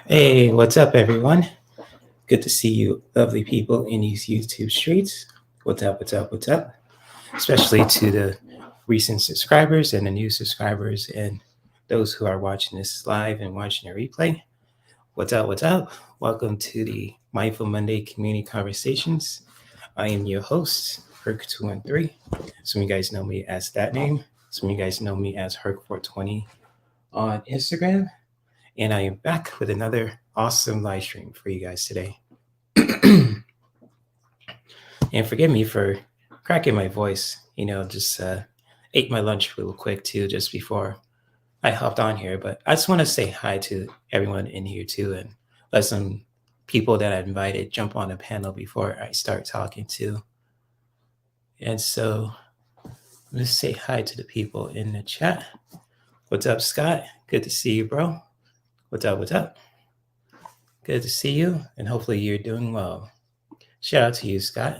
Hey, what's up, everyone? Good to see you, lovely people in these YouTube streets. What's up, what's up, what's up? Especially to the recent subscribers and the new subscribers and those who are watching this live and watching the replay. What's up, what's up? Welcome to the Mindful Monday Community Conversations. I am your host, Herc213. Some of you guys know me as that name. Some of you guys know me as Herc420 on Instagram. And I am back with another awesome live stream for you guys today. And forgive me for cracking my voice, just ate my lunch real quick too, just before I hopped on here. But I just want to say hi to everyone in here too, and let some people that I invited jump on the panel before I start talking too. And so let's say hi to the people in the chat. What's up, Scott? Good to see you, bro. What's up? What's up? Good to see you, and hopefully you're doing well. Shout out to you, Scott.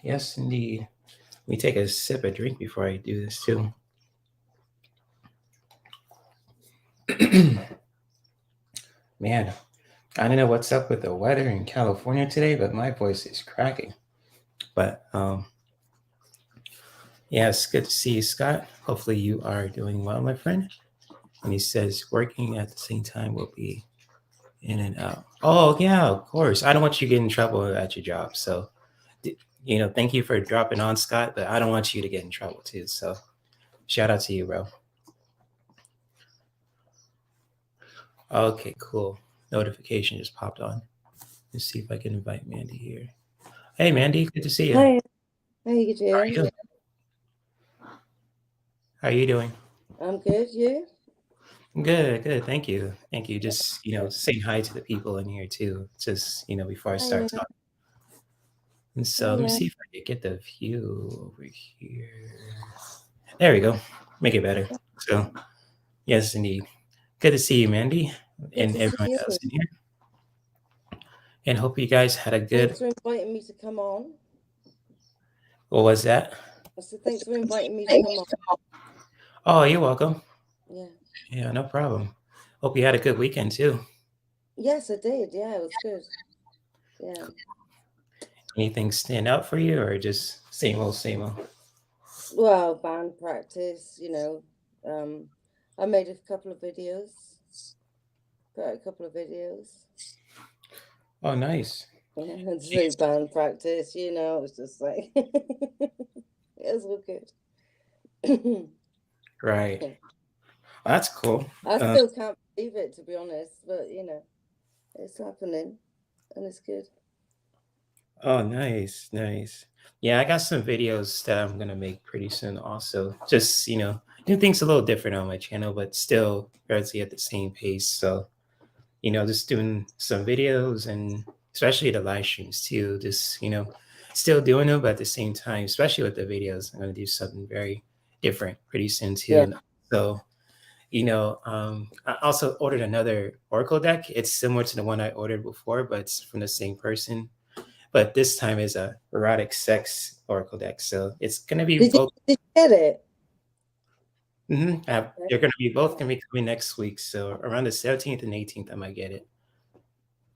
Yes, indeed. Let me take a sip of drink before I do this too. Man, I don't know what's up with the weather in California today, but my voice is cracking. But yeah, it's good to see you, Scott. Hopefully you are doing well, my friend. And he says working at the same time will be in and out. Oh yeah, of course. I don't want you to get in trouble at your job. So, thank you for dropping on, Scott, but I don't want you to get in trouble too. So shout out to you, bro. Okay, cool. Notification just popped on. Let's see if I can invite Mandy here. Hey, Mandy, good to see you. Hi. How you doing? How are you doing? How are you doing? I'm good. You? Good. Thank you. Just, saying hi to the people in here too, just, before I start talking. And so let me see if I can get the view over here. There we go. Make it better. So, yes, indeed. Good to see you, Mandy, and everyone else in here. And hope you guys had a good... Thanks for inviting me to come on. What was that? I said thanks for inviting me to come on. Oh, you're welcome. Yeah, no problem. Hope you had a good weekend too. Yes, I did. Yeah, it was good. Yeah. Anything stand out for you, or just same old? Well, band practice, I made a couple of videos. Got a couple of videos. Oh, nice. Yeah, so band practice, it was just like it was all good. Right. Well, that's cool. I still can't believe it, to be honest, but it's happening and it's good. Oh, nice. Yeah, I got some videos that I'm gonna make pretty soon also. Just, do things a little different on my channel, but still relatively at the same pace. So, just doing some videos, and especially the live streams too. Just, still doing them, but at the same time, especially with the videos, I'm gonna do something very different pretty soon too. Yeah. And so, I also ordered another Oracle deck. It's similar to the one I ordered before, but it's from the same person. But this time is a erotic sex Oracle deck. So it's going to be both. Did you get it? Mm-hmm. They're going to be both going to be coming next week. So around the 17th and 18th, I might get it.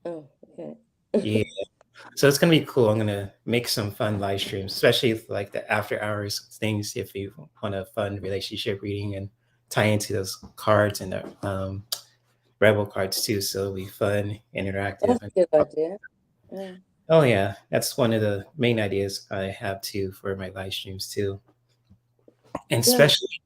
Oh, okay. Yeah. So it's going to be cool. I'm going to make some fun live streams, especially like the after hours things, if you want a fun relationship reading and tie into those cards and the rebel cards too. So it'll be fun, interactive. That's a good idea. Yeah. Oh yeah, that's one of the main ideas I have too for my live streams too. And especially,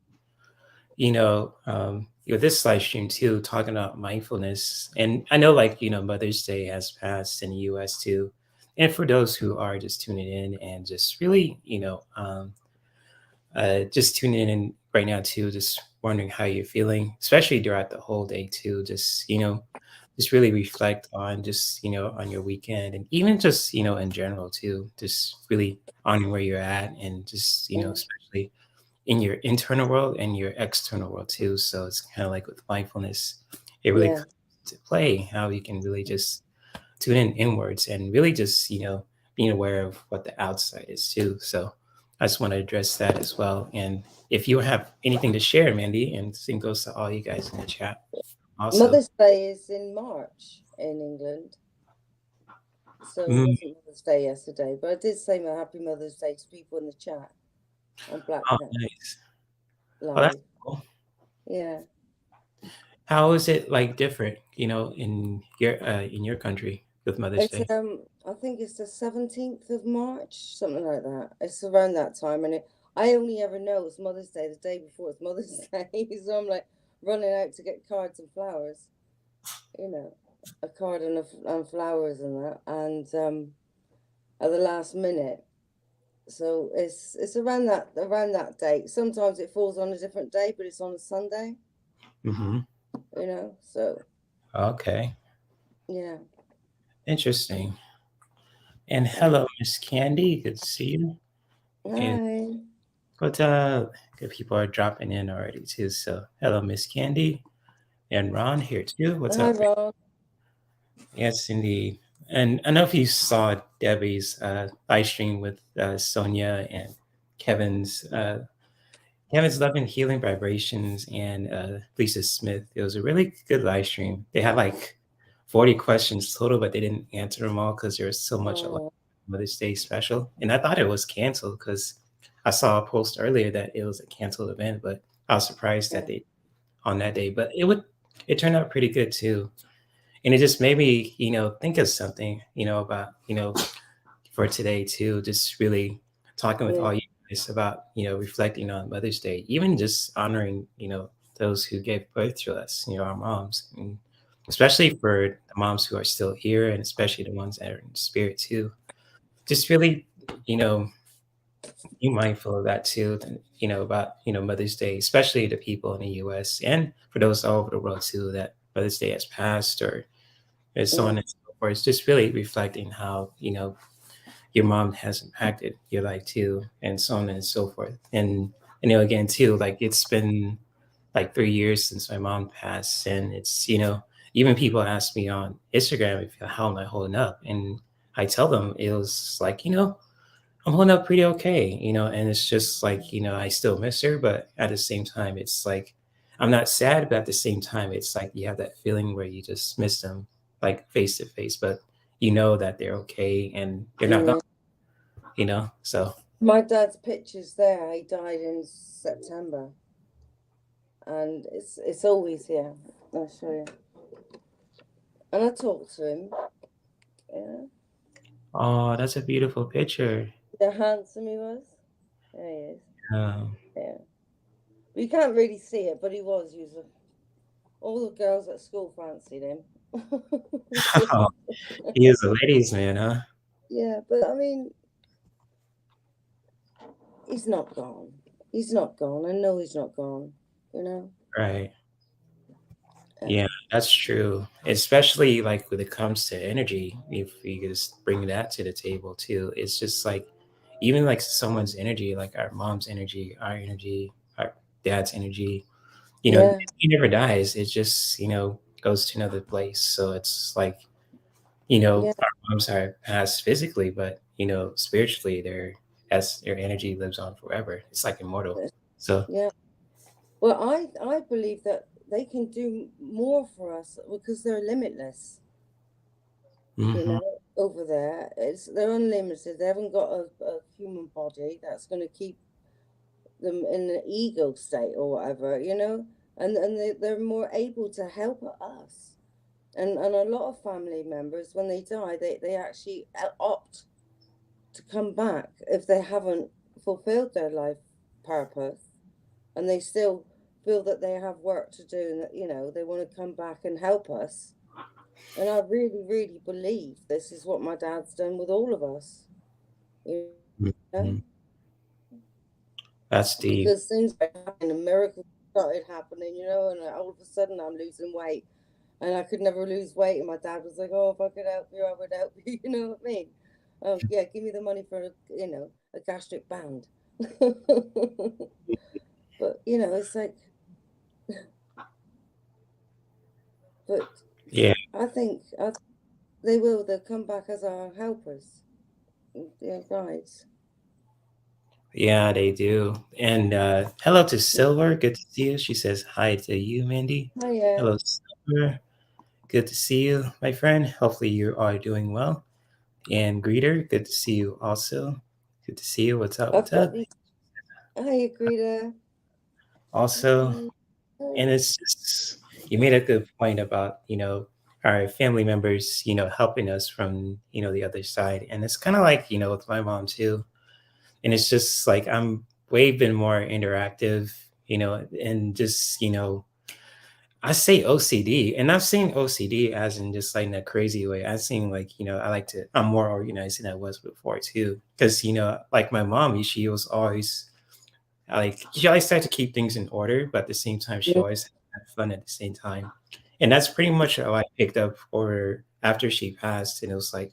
with this live stream too, talking about mindfulness. And I know Mother's Day has passed in the US too. And for those who are just tuning in and just really, just tuning in right now too, just wondering how you're feeling, especially throughout the whole day too, just really reflect on just on your weekend, and even just in general too, just really on where you're at, and just especially in your internal world and your external world too. So it's kind of like with mindfulness, it really comes to play how you can really just tune in inwards and really just being aware of what the outside is too. So I just want to address that as well. And if you have anything to share, Mandy, and the same goes to all you guys in the chat. also. Mother's Day is in March in England. So it Mm, wasn't Mother's Day yesterday, but I did say my happy Mother's Day to people in the chat on Black oh, Cat nice. Oh, that's Live. cool. Yeah. How is it like different, in your country with Mother's It's Day? I think it's the 17th of March, something like that. It's around that time, and I only ever know it's Mother's Day the day before it's Mother's Day, so I'm like running out to get cards and flowers, a card and flowers and that, and at the last minute. So it's around that date. Sometimes it falls on a different day, but it's on a Sunday, Mm-hmm. So Okay. yeah. Interesting. And Yeah. hello, Miss Candy. Good to see you. And Hi. what good people are dropping in already too. So hello, Miss Candy. And Ron here too. What's Hi, up? Rob. Yes, indeed. And I don't know if you saw Debbie's live stream with Sonia and Kevin's Kevin's Love and Healing Vibrations and Lisa Smith. It was a really good live stream. They had like 40 questions total, but they didn't answer them all because there was so much a Oh, Mother's Day special. And I thought it was canceled because I saw a post earlier that it was a canceled event, but I was surprised that yeah. they on that day. But it turned out pretty good too. And it just made me, think of something, about, for today too. Just really talking with Yeah. all you guys about, reflecting on Mother's Day, even just honoring, those who gave birth to us, our moms, and especially for the moms who are still here, and especially the ones that are in spirit too. Just really, you know, be mindful of that too. About Mother's Day, especially the people in the U.S. and for those all over the world too that Mother's Day has passed or so Yeah. on and so forth. It's just really reflecting how your mom has impacted your life too, and so on and so forth. And again too, like it's been like 3 years since my mom passed, and it's even people ask me on Instagram if how am I holding up, and I tell them it was like I'm holding up pretty okay, and it's just like I still miss her, but at the same time, it's like I'm not sad, but at the same time, it's like you have that feeling where you just miss them, like face to face, but you know that they're okay and they're not gone, Yeah. So My dad's picture's there. He died in September, and it's always here. I'll show you. And I talked to him. Yeah. oh, that's a beautiful picture. How handsome he was. There he is. Um, Yeah. But you can't really see it, but he was. All the girls at school fancied him. he is a ladies' man, huh? Yeah, but I mean, he's not gone. He's not gone. I know he's not gone. You know. Right. Yeah. Yeah, that's true. Especially like when it comes to energy, if you just bring that to the table too, it's just like even like someone's energy, like our mom's energy, our dad's energy, Yeah. he never dies. It just, goes to another place. So it's like, Yeah. our moms are passed physically, but spiritually their energy lives on forever. It's like immortal. So Yeah. Well, I believe that they can do more for us because they're limitless. mhm. Over there, they're unlimited. They haven't got a human body that's going to keep them in an ego state or whatever. And they're more able to help us. And a lot of family members, when they die, they actually opt to come back if they haven't fulfilled their life purpose, and they still feel that they have work to do, and that they want to come back and help us. And I really, really believe this is what my dad's done with all of us. You know, Mhm. That's deep. because things are happening, and miracles started happening. And all of a sudden I'm losing weight, and I could never lose weight. And my dad was like, "Oh, if I could help you, I would help you." You know what I mean? Yeah, give me the money for a gastric band. But it's like, but Yeah. I think they will. They'll come back as our helpers, guides. Yeah, they do. And hello to Silver. Good to see you. She says hi to you, Mindy. Oh yeah. Hello, Silver. Lightworker, good to see you, my friend. Hopefully you are doing well. And Greeter, good to see you also. Good to see you. What's up? What's I've got up? these. Hi, Agrita. Also, and it's just, you made a good point about, our family members, helping us from, the other side. And it's kind of like, with my mom too. And it's just like I'm way been more interactive, and just, I say OCD, and I've seen OCD as in just like in a crazy way. I've seen like, I'm more organized than I was before too. Cause, like my mom, she was always like, she always tried to keep things in order, but at the same time, she Yeah. always had fun at the same time. And that's pretty much how I picked up or after she passed. And it was like,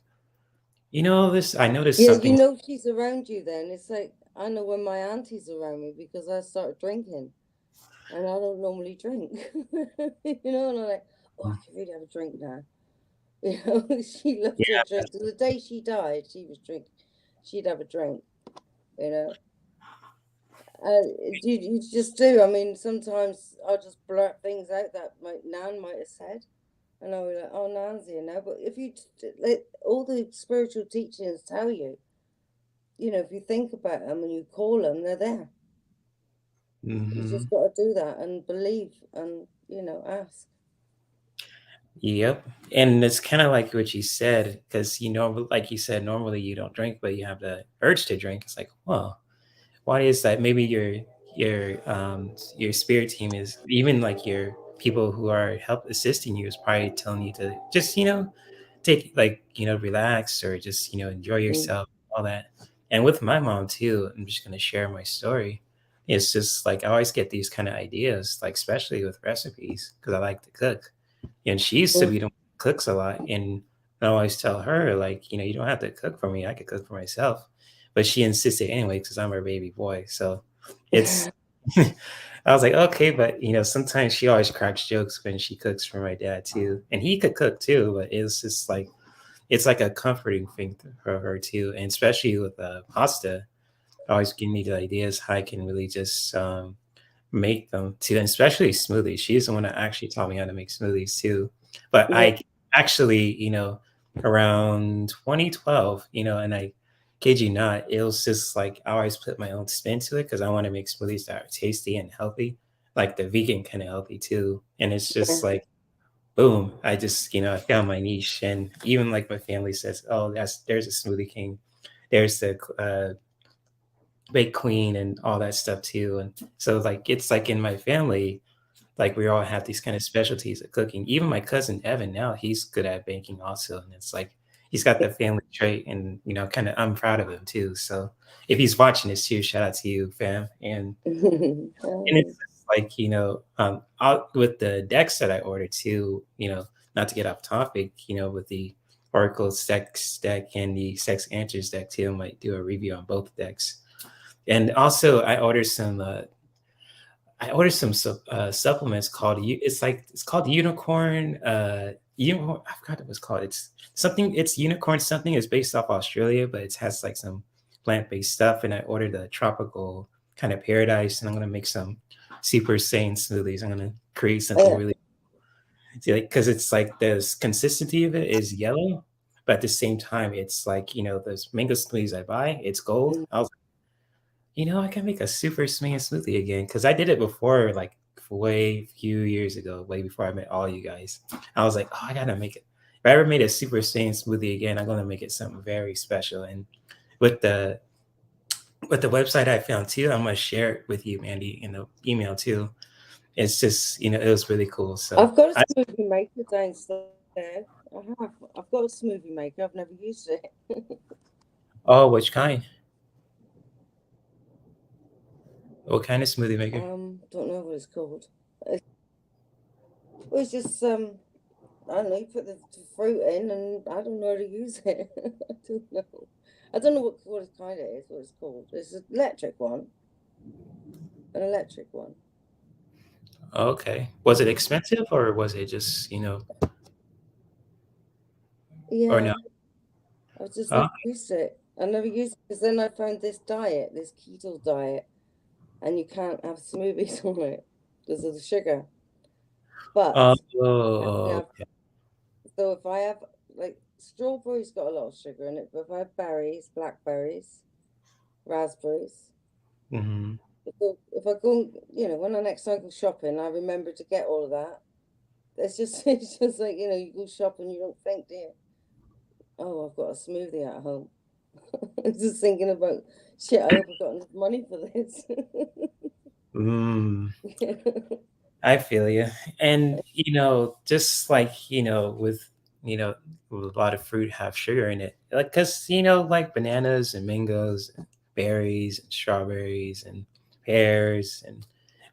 I noticed Yeah, something. she's around you then. It's like, I know when my auntie's around me because I started drinking and I don't normally drink. And I'm like, oh, I can really have a drink now. She loved Yeah. to drink. The day she died, she was drinking. She'd have a drink, you know. You just do. I mean, sometimes I'll just blurt things out that my Nan might have said. And I was like, oh, Nan's here now. But if you, let all the spiritual teachings tell you, if you think about them and you call them, they're there. You Hmm. just got to do that and believe and, ask. Yep. And it's kind of like what you said, because, like you said, normally you don't drink, but you have the urge to drink. It's like, well, why is that? Maybe your spirit team is, even like your people who are help assisting you is probably telling you to just, take, like, relax, or just, enjoy Mm. yourself, all that. And with my mom too, I'm just going to share my story. It's just like I always get these kind of ideas, like especially with recipes, because I like to cook. And she used to Yeah. be the one who cooks a lot, and I always tell her, like, you don't have to cook for me, I could cook for myself. But she insisted anyway because I'm her baby boy. So it's I was like, okay, but sometimes she always cracks jokes when she cooks for my dad too, and he could cook too. But it's just like, it's like a comforting thing for her too, and especially with pasta, always give me the ideas how I can really just make them too, and especially smoothies. She's the one that actually taught me how to make smoothies too. But Yeah. I actually, around 2012, and I kid you not, it was just like I always put my own spin to it because I want to make smoothies that are tasty and healthy, like the vegan kind of healthy too. And it's just Yeah. like, boom, I just, I found my niche. And even like my family says, oh, there's a smoothie king. There's the baked queen and all that stuff too. And so like it's like in my family, like we all have these kind of specialties of cooking. Even my cousin Evan now, he's good at baking also. And it's like he's got the family trait, and kind of I'm proud of him too. So if he's watching this too, shout out to you, fam. And it's just like, with the decks that I ordered too, not to get off topic, with the Oracle Sex deck and the Sex Answers deck too, I might do a review on both decks. And also, I ordered some supplements called it's called Unicorn. Unicorn. I forgot what it was called. It's something. It's Unicorn something. It's based off Australia, but it has like some plant based stuff. And I ordered a tropical kind of paradise, and I'm gonna make some Super Saiyan smoothies. I'm gonna create something Yeah. really, because it's like the consistency of it is yellow, but at the same time, it's like those mango smoothies I buy. It's gold. I was, I can make a super swinging smoothie again because I did it before, like way few years ago, way before I met all you guys. I was like, oh, I gotta make it. If I ever made a super swinging smoothie again, I'm gonna make it something very special. And with the with the website I found too, I'm gonna share it with you, Mandy, in the email too. It's just it was really cool. So I've got a smoothie maker downstairs. I've got a smoothie maker. I've never used it. oh, which kind? What kind of smoothie maker? Don't know what it's called. It's just I don't know. You put the fruit in, and I don't know how to use it. I don't know. I don't know what kind it is. What it's called? It's an electric one. An electric one. Okay. Was it expensive, or was it just or Yeah, no? I've just Oh, never used it. I never used it because then I found this diet, this keto diet, and you can't have smoothies on it because of the sugar. But Oh, I can have, okay. so if I have, like, strawberries got a lot of sugar in it, but if I have berries, blackberries, raspberries, Hmm. if I go, when I next time go shopping, I remember to get all of that. It's just it's just like, you go shopping, you don't think, do you? Oh, I've got a smoothie at home. I'm just thinking about shit. I hope I've got enough money for this. Mm, I feel you. And, just like, with a lot of fruit have sugar in it. Like, cause, like bananas and mangoes and berries and strawberries and pears and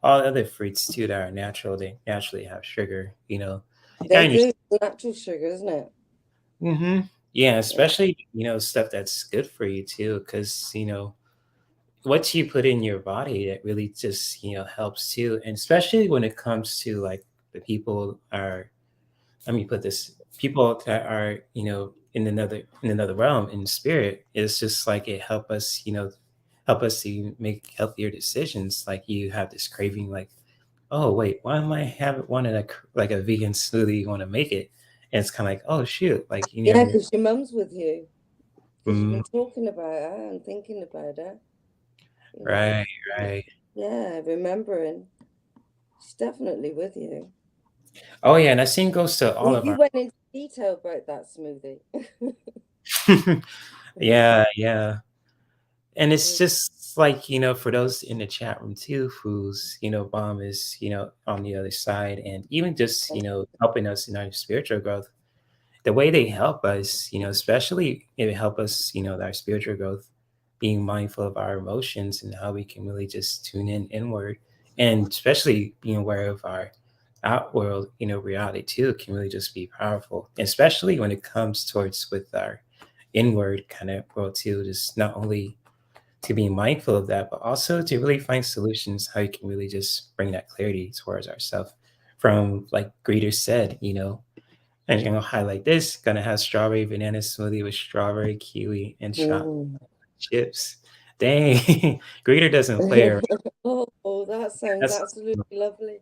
all other fruits too that are natural, they naturally have sugar. They And do. It's natural sugar, isn't it? mm-hmm. Yeah, Yeah. especially, stuff that's good for you too, because, what you put in your body, it really just, helps too. And especially when it comes to like the people are, let me put this, people that are, in another realm in spirit, it's just like it help us to make healthier decisions. Like you have this craving, like, oh wait, why am I having wanted like a vegan smoothie? You want to make it, and it's kind of like, oh shoot, like you Yeah, never. because your mum's with you. Because you've Mm, been talking about her and thinking about her. right, Yeah, right. yeah, remembering. She's definitely with you. Oh yeah, and that same goes to all of You our. went into detail about that smoothie. Yeah, yeah. And it's just like, for those in the chat room too, whose, mom is, on the other side, and even just, helping us in our spiritual growth, the way they help us, especially it help us, our spiritual growth, being mindful of our emotions and how we can really just tune in inward, and especially being aware of our outworld, reality too, can really just be powerful, especially when it comes towards with our inward kind of world too, just not only to be mindful of that, but also to really find solutions how you can really just bring that clarity towards ourselves. From like Greeter said, and I'm gonna highlight this, gonna have strawberry banana smoothie with strawberry, kiwi, and chocolate Mm. chips. Dang, Greeter doesn't play around. Oh, that sounds That's absolutely lovely.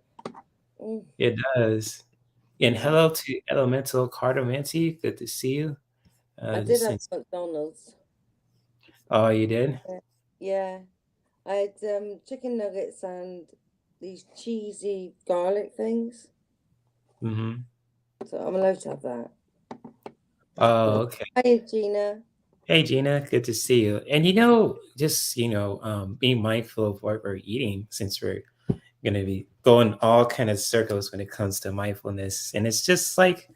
Mm. it does. And Yeah, hello to Elemental Cardomancy. Good to see you. I did Just have since McDonald's. oh, you did? Yeah, yeah. I had chicken nuggets and these cheesy garlic things. Mm-hmm. So I'm allowed to have that. Oh, okay. Hi, Gina. Hey Gina, good to see you. And just being mindful of what we're eating, since we're gonna be going all kind of circles when it comes to mindfulness. And it's just like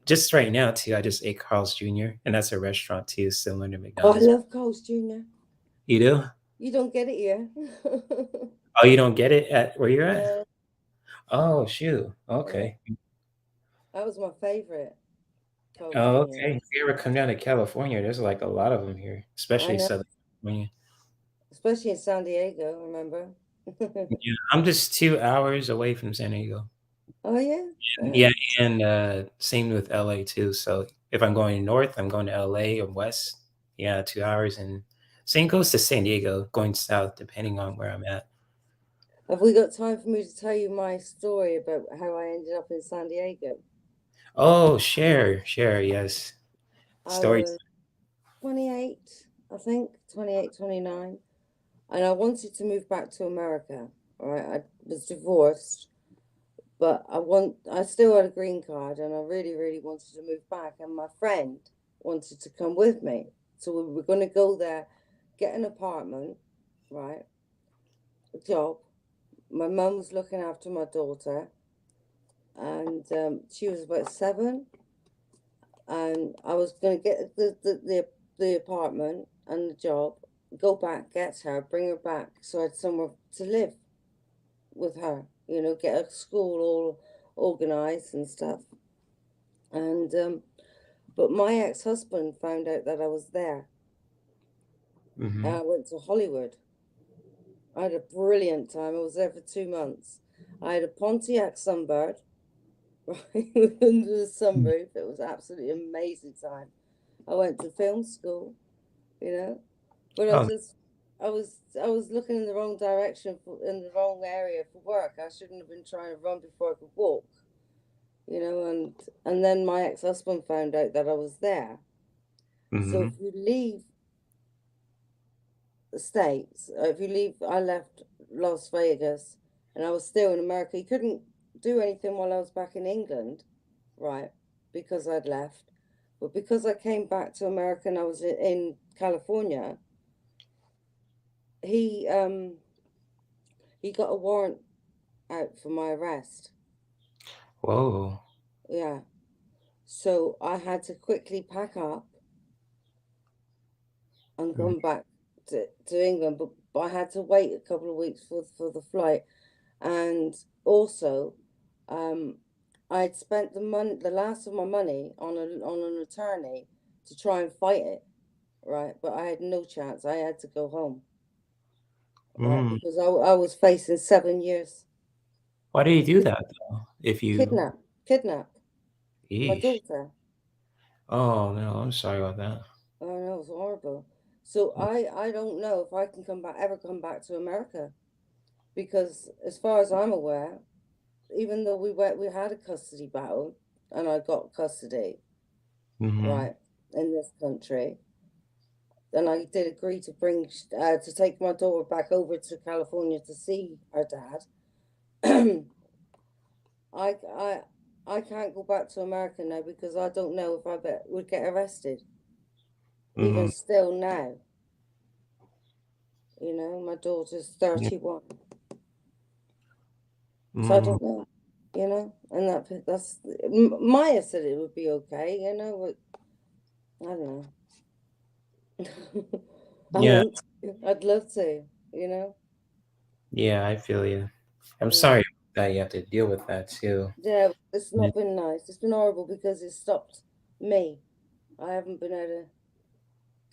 just right now too, I just ate Carl's Jr. and that's a restaurant too, similar to Oh, I McDonald's. love Carl's Jr. You do? You don't get it here. Oh, you don't get it at where you're at? No, Oh shoot. yeah, Okay. that was my favorite, Carl's Oh, Jr. okay. If you ever come down to California, there's like a lot of them here, I especially know, Southern California. especially in San Diego, remember? Yeah, I'm just 2 hours away from San Diego. Oh, yeah. Yeah, and same with LA too. So if I'm going north, I'm going to LA or west. Yeah, 2 hours, and same goes to San Diego, going south, depending on where I'm at. Have we got time for me to tell you my story about how I ended up in San Diego? Oh, share, yes. I Stories. was 28, I think, 28, 29, and I wanted to move back to America. All right, I was divorced, but I still had a green card, and I really, really wanted to move back. And my friend wanted to come with me, so we were going to go there, get an apartment, right, a job. My mum was looking after my daughter, and she was about 7, and I was going to get the apartment and the job, go back, get her, bring her back, so I had somewhere to live with her. Get a school all organized and stuff. And but my ex-husband found out that I was there, and Hmm. I went to Hollywood. I had a brilliant time. I was there for 2 months. I had a Pontiac Sunbird, right, under the sunroof. It was absolutely amazing time. I went to film school, but Oh, I was looking in the wrong direction in the wrong area for work. I shouldn't have been trying to run before I could walk. and then my ex-husband found out that I was there. Mm-hmm. So if you leave the States, if you leave, I left Las Vegas and I was still in America. He couldn't do anything while I was back in England, right? Because I'd left. But because I came back to America and I was in California, he got a warrant out for my arrest. Whoa. Yeah. So I had to quickly pack up and come back to England, but I had to wait a couple of weeks for the flight. And also, I'd spent the last of my money on an attorney to try and fight it, right? But I had no chance. I had to go home, right? Because I was facing 7 years. Why do you do that though? If you Kidnap my Yeesh. daughter. Oh no, I'm sorry about that. Oh no, it was horrible. So I don't know if I can ever come back to America, because as far as I'm aware, even though we had a custody battle and I got custody, right, in this country, and I did agree to bring to take my daughter back over to California to see her dad. I can't go back to America now because I don't know if I would get arrested. Even still now, you know, my daughter's 31. So I don't know, you know, and that's Maya said it would be okay, you know, but I don't know. I'd love to, you know. Yeah, I feel you. I'm sorry that you have to deal with that too. Yeah, it's not been nice. It's been horrible because it stopped me. I haven't been able to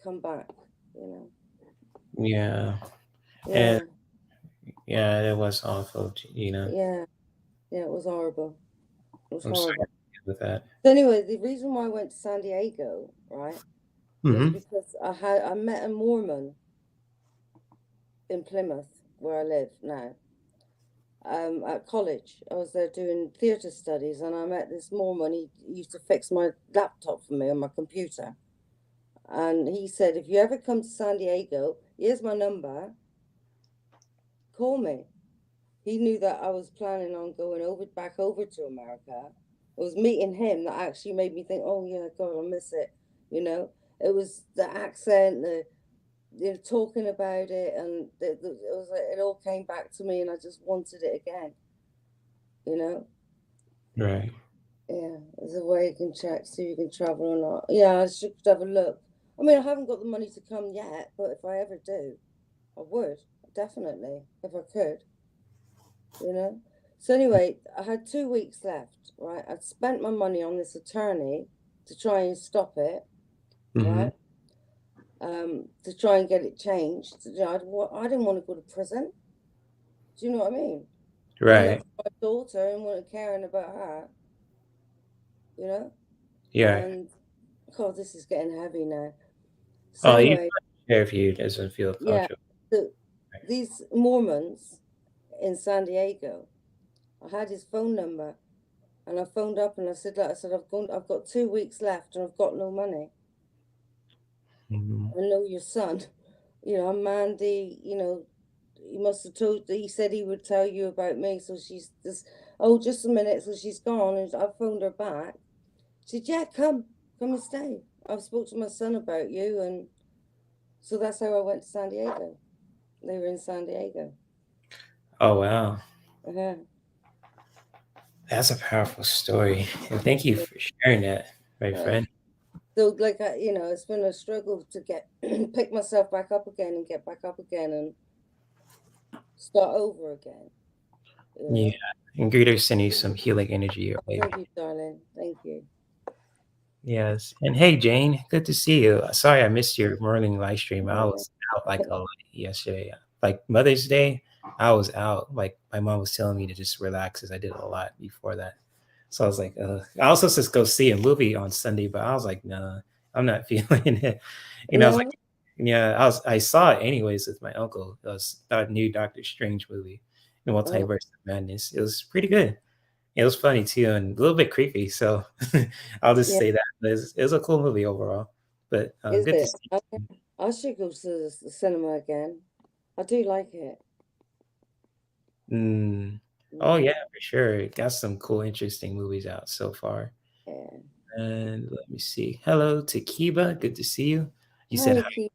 come back, you know. Yeah. And yeah, it was awful, you know. Yeah, it was horrible. It was horrible. Sorry with that. So anyway, the reason why I went to San Diego, right, was because I met a Mormon in Plymouth, where I live now. At college, I was there doing theatre studies, and I met this Mormon. He used to fix my laptop for me on my computer, and he said, "If you ever come to San Diego, here's my number. Call me." He knew that I was planning on going back over to America. It was meeting him that actually made me think, "Oh yeah, God, I miss it." You know, it was the accent, talking about it, and it was like, it all came back to me, and I just wanted it again. You know. Right. Yeah, there's a way you can check, see if you can travel or not. Yeah, I should have a look. I mean, I haven't got the money to come yet, but if I ever do, I would, definitely, if I could, you know? So anyway, I had 2 weeks left, right? I'd spent my money on this attorney to try and stop it, right? To try and get it changed. You know, I didn't want to go to prison. Do you know what I mean? Right. My daughter and wasn't caring about her, you know? Yeah. And God, this is getting heavy now. So anyway, if you doesn't feel comfortable. These Mormons in San Diego, I had his phone number, and I phoned up and I said, I've got 2 weeks left and I've got no money. I know your son, you know, I'm Mandy, you know, he said he would tell you about me. So she's just a minute. So she's gone, and I phoned her back. She said, yeah, come and stay. I've spoke to my son about you. And so that's how I went to San Diego. They were in San Diego. Oh, wow. That's a powerful story. And thank you for sharing that, my friend. So, like, you know, it's been a struggle to pick myself back up again and get back up again and start over again. You know? Yeah. And greeters send you some healing energy your way. Thank you, darling. Thank you. Yes. And hey, Jane, good to see you. Sorry I missed your morning live stream. I was out like a lot yesterday. Like Mother's Day, I was out. Like my mom was telling me to just relax because I did a lot before that. So I was like, I also just go see a movie on Sunday, but I was like, no, I'm not feeling it. You know, I was like, yeah, I saw it anyways with my uncle. It was a new Doctor Strange movie, the Multiverse of Madness. It was pretty good. It was funny too, and a little bit creepy. So I'll just Yeah, say that it was a cool movie overall. But is good to it? see Okay. you. I should go to the cinema again. I do like it. Mm. Oh Mm, yeah, for sure. Got some cool, interesting movies out so far. yeah. And let me see. Hello to Kiba. Good to see you. You said Hi, hi, Keith.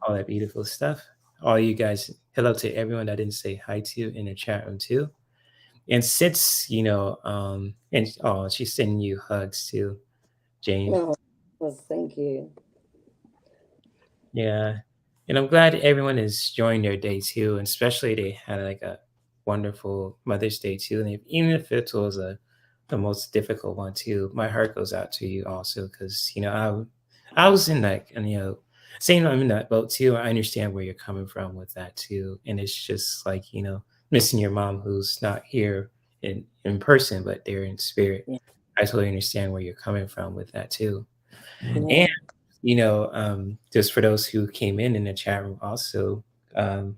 all that beautiful stuff. All you guys, hello to everyone that didn't say hi to in the chat room too. And since, and oh, she's sending you hugs too, Jane. Oh, well, thank you. Yeah. And I'm glad everyone is enjoying their day too. And especially they had like a wonderful Mother's Day too. And even if it was the most difficult one too, my heart goes out to you also because, I was in that, and, same, I'm in that boat too. I understand where you're coming from with that too. And it's just like, missing your mom who's not here in person, but they're in spirit. Yeah, I totally understand where you're coming from with that too. And yeah. just for those who came in the chat room also, um,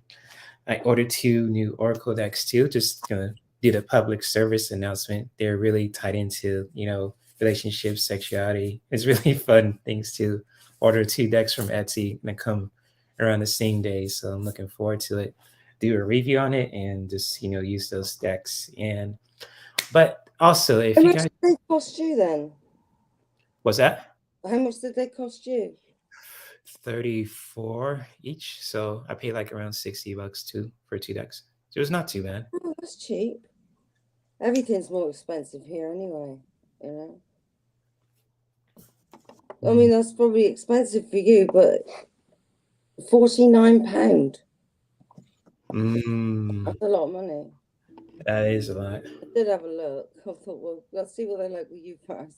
I ordered 2 new Oracle decks too, just gonna do the public service announcement. They're really tied into, relationships, sexuality. It's really fun things to order 2 decks from Etsy and they come around the same day. So I'm looking forward to it. Do a review on it and just, use those decks. But also How if you much guys did they cost you then? was that How much did they cost you? 34 each. So I paid like around $60 too for 2 decks. So it was not too bad. Oh, that's cheap. Everything's more expensive here anyway, you know. I mean, Mm. that's probably expensive for you, but £49. Mm, That's a lot of money. that is a lot. I did have a look. I thought, well, let's see what they like with you first.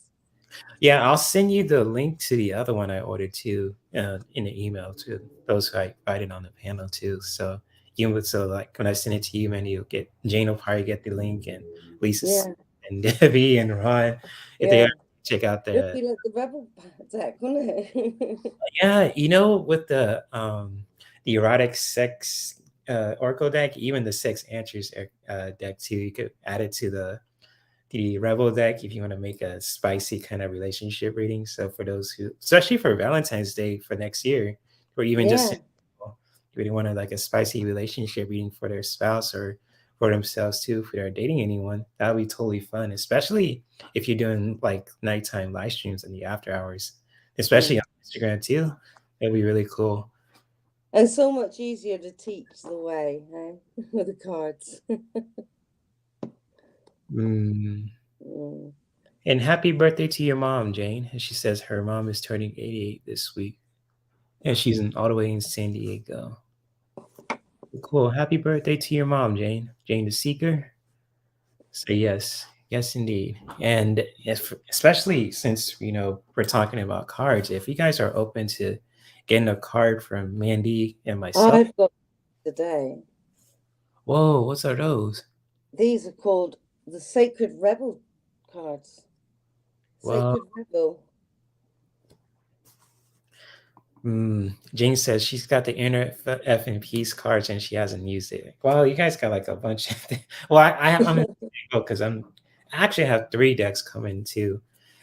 Yeah, I'll send you the link to the other one I ordered too in the email to those who I invited on the panel too. So like when I send it to you, man, you'll get Jane will probably get the link, and Lisa Yeah, and Debbie and Ron if they yeah. ever check out It'll the be like the rebel deck, wouldn't it? yeah, with the erotic sex Oracle deck, even the sex answers deck too, you could add it to the Rebel deck if you want to make a spicy kind of relationship reading. So for those who, especially for Valentine's Day for next year, or even just Yeah. you really want to like a spicy relationship reading for their spouse or for themselves too, if they're dating anyone, that would be totally fun. Especially if you're doing like nighttime live streams in the after hours, especially Mm. on Instagram too. That'd be really cool. And so much easier to teach the way, eh? With the cards. Mm. Mm. And happy birthday to your mom, Jane. And she says her mom is turning 88 this week. And she's all the way in San Diego. Cool. Happy birthday to your mom, Jane. Jane the Seeker. So yes, yes indeed. And especially since we're talking about cards, if you guys are open to getting a card from Mandy and myself, I've got today. whoa, what's are those? These are called the Sacred Rebel cards. Well, Sacred Rebel. Jane says she's got the inner F and Peace cards and she hasn't used it. Well, you guys got like a bunch of well, I'm because I actually have 3 decks coming too.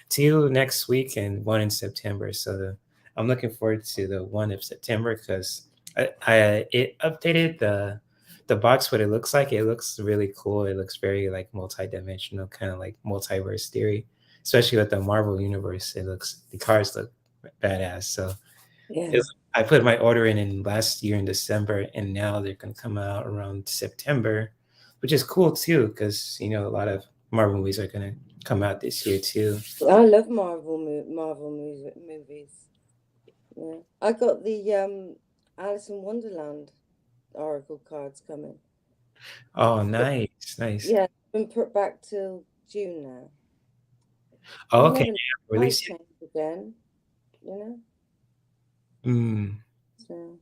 2 next week and 1 in September. So I'm looking forward to the 1 of September because it updated the box. What it looks like, it looks really cool. It looks very like multi-dimensional, kind of like multiverse theory, especially with the Marvel universe. The cards look badass. So Yeah. I put my order in last year in December, and now they're going to come out around September, which is cool too, because a lot of Marvel movies are going to come out this year too. I love Marvel movies. Yeah. I got the Alice in Wonderland Oracle cards coming. Oh, nice, nice. Yeah, been put back till June now. Oh, You okay, never know, yeah, might release it. change again, you know? Mm, So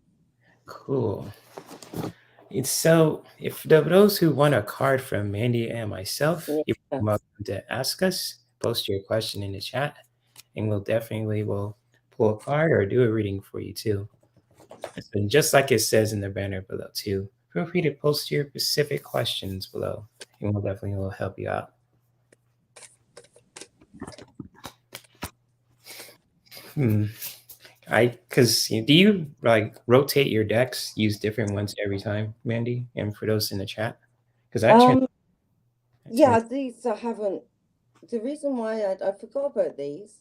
cool. It's so if those who want a card from Mandy and myself, you're yeah. welcome to ask us. Post your question in the chat, and we'll definitely will pull a card or do a reading for you too. And just like it says in the banner below too, feel free to post your specific questions below, and we'll definitely will help you out. Because do you like rotate your decks, use different ones every time, Mandy? And for those in the chat, because yeah, these I haven't. The reason why I forgot about these.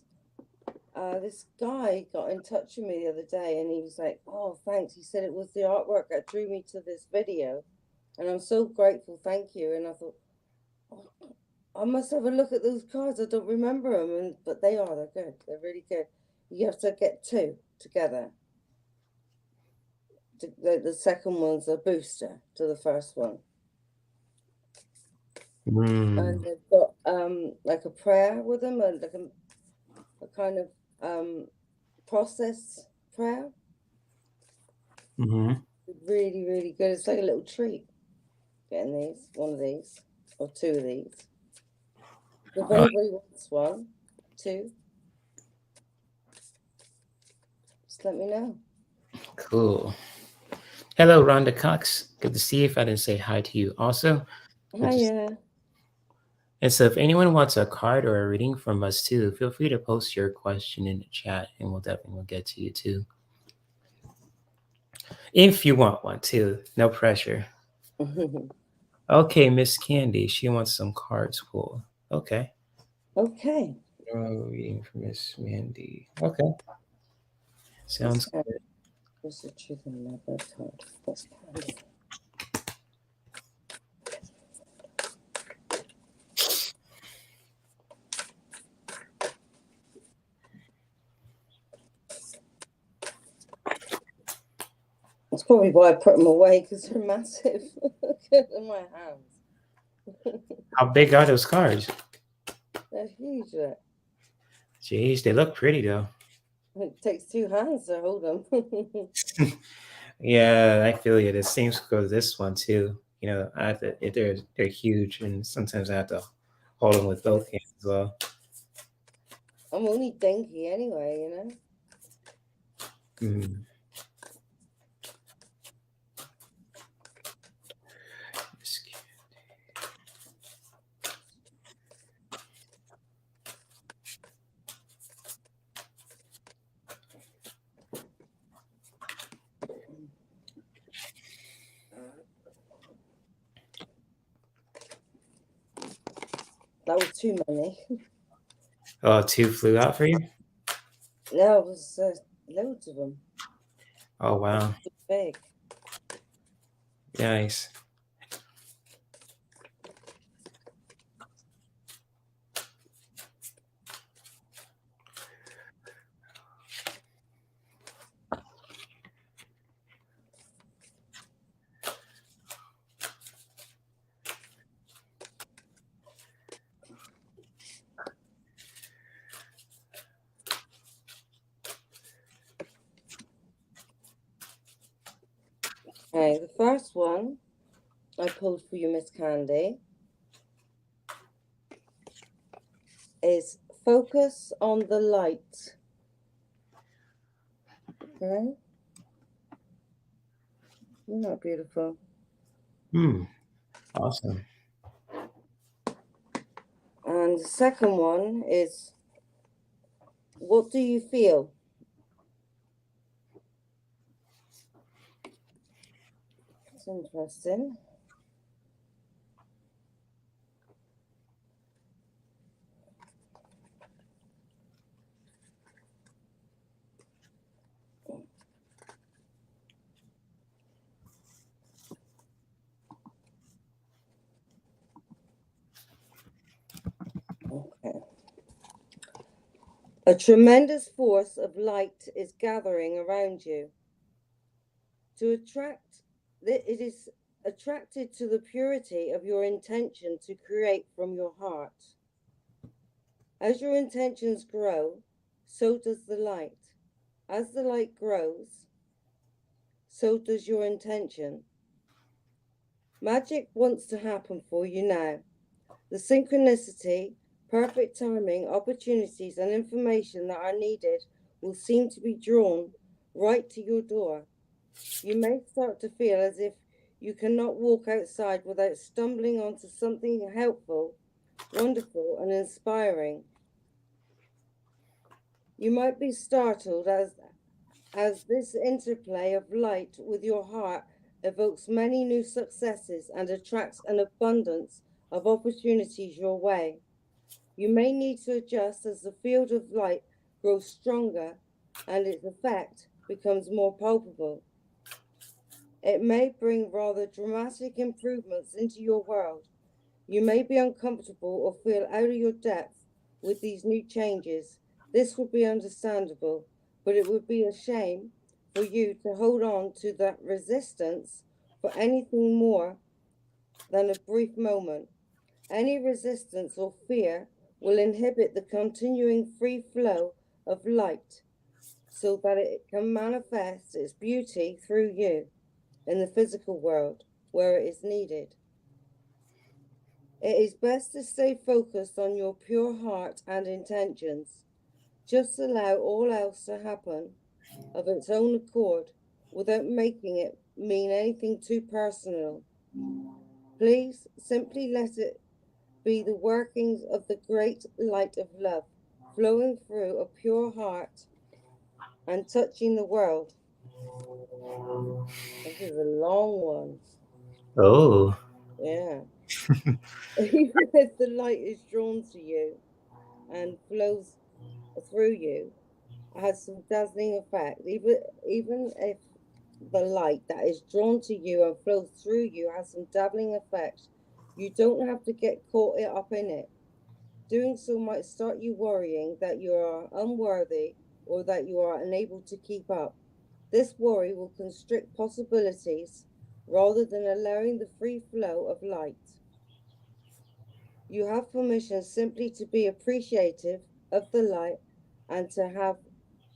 This guy got in touch with me the other day, and he was like, "Oh, thanks." He said it was the artwork that drew me to this video, and I'm so grateful. Thank you. And I thought, oh, I must have a look at those cards. I don't remember them, but they're good. They're really good. You have to get two together. The second one's a booster to the first one. And they've got like a prayer with them, and like a kind of process prayer. Really, really good. It's like a little treat getting these, one of these, or two of these. If anybody wants one, two, just let me know. Cool. Hello, Rhonda Cox. Good to see you. If I didn't say hi to you also. Hiya. And so if anyone wants a card or a reading from us too, feel free to post your question in the chat, and we'll definitely get to you too. If you want one too, no pressure. Okay, Miss Candy, she wants some cards pulled. Okay. Okay. Reading for Miss Mandy. Okay. Sounds good. What's the truth in my birth card? What's that? That's probably why I put them away, because they're massive in my hands. How big are those cards? They're huge. Jeez, they look pretty though. It takes two hands to hold them. Yeah, I feel you. The same goes this one too. You know, I have to, they're huge, and sometimes I have to hold them with both hands as well. I'm only dinky anyway, you know. That was too many. Oh, two flew out for you? No, it was loads of them. Oh, wow. Big. Nice. Okay, the first one I pulled for you, Miss Candy, is focus on the light. Okay. Isn't that beautiful? Awesome. And the second one is, what do you feel? It's interesting. Okay. A tremendous force of light is gathering around you. It is attracted to the purity of your intention to create from your heart. As your intentions grow, so does the light. As the light grows, so does your intention. Magic wants to happen for you now. The synchronicity, perfect timing, opportunities, and information that are needed will seem to be drawn right to your door. You may start to feel as if You cannot walk outside without stumbling onto something helpful, wonderful, and inspiring. You might be startled as this interplay of light with your heart evokes many new successes and attracts an abundance of opportunities your way. You may need to adjust as the field of light grows stronger and its effect becomes more palpable. It may bring rather dramatic improvements into your world. You may be uncomfortable or feel out of your depth with these new changes. This would be understandable, but it would be a shame for you to hold on to that resistance for anything more than a brief moment. Any resistance or fear will inhibit the continuing free flow of light so that it can manifest its beauty through you in the physical world where it is needed. It is best to stay focused on your pure heart and intentions. Just allow all else to happen of its own accord without making it mean anything too personal. Please simply let it be the workings of the great light of love flowing through a pure heart and touching the world. This is a long one. Oh. Yeah. Even if the light is drawn to you and flows through you, has some dazzling effect. Even if the light that is drawn to you and flows through you has some dazzling effect, you don't have to get caught up in it. Doing so might start you worrying that you are unworthy or that you are unable to keep up. This worry will constrict possibilities rather than allowing the free flow of light. You have permission simply to be appreciative of the light and to have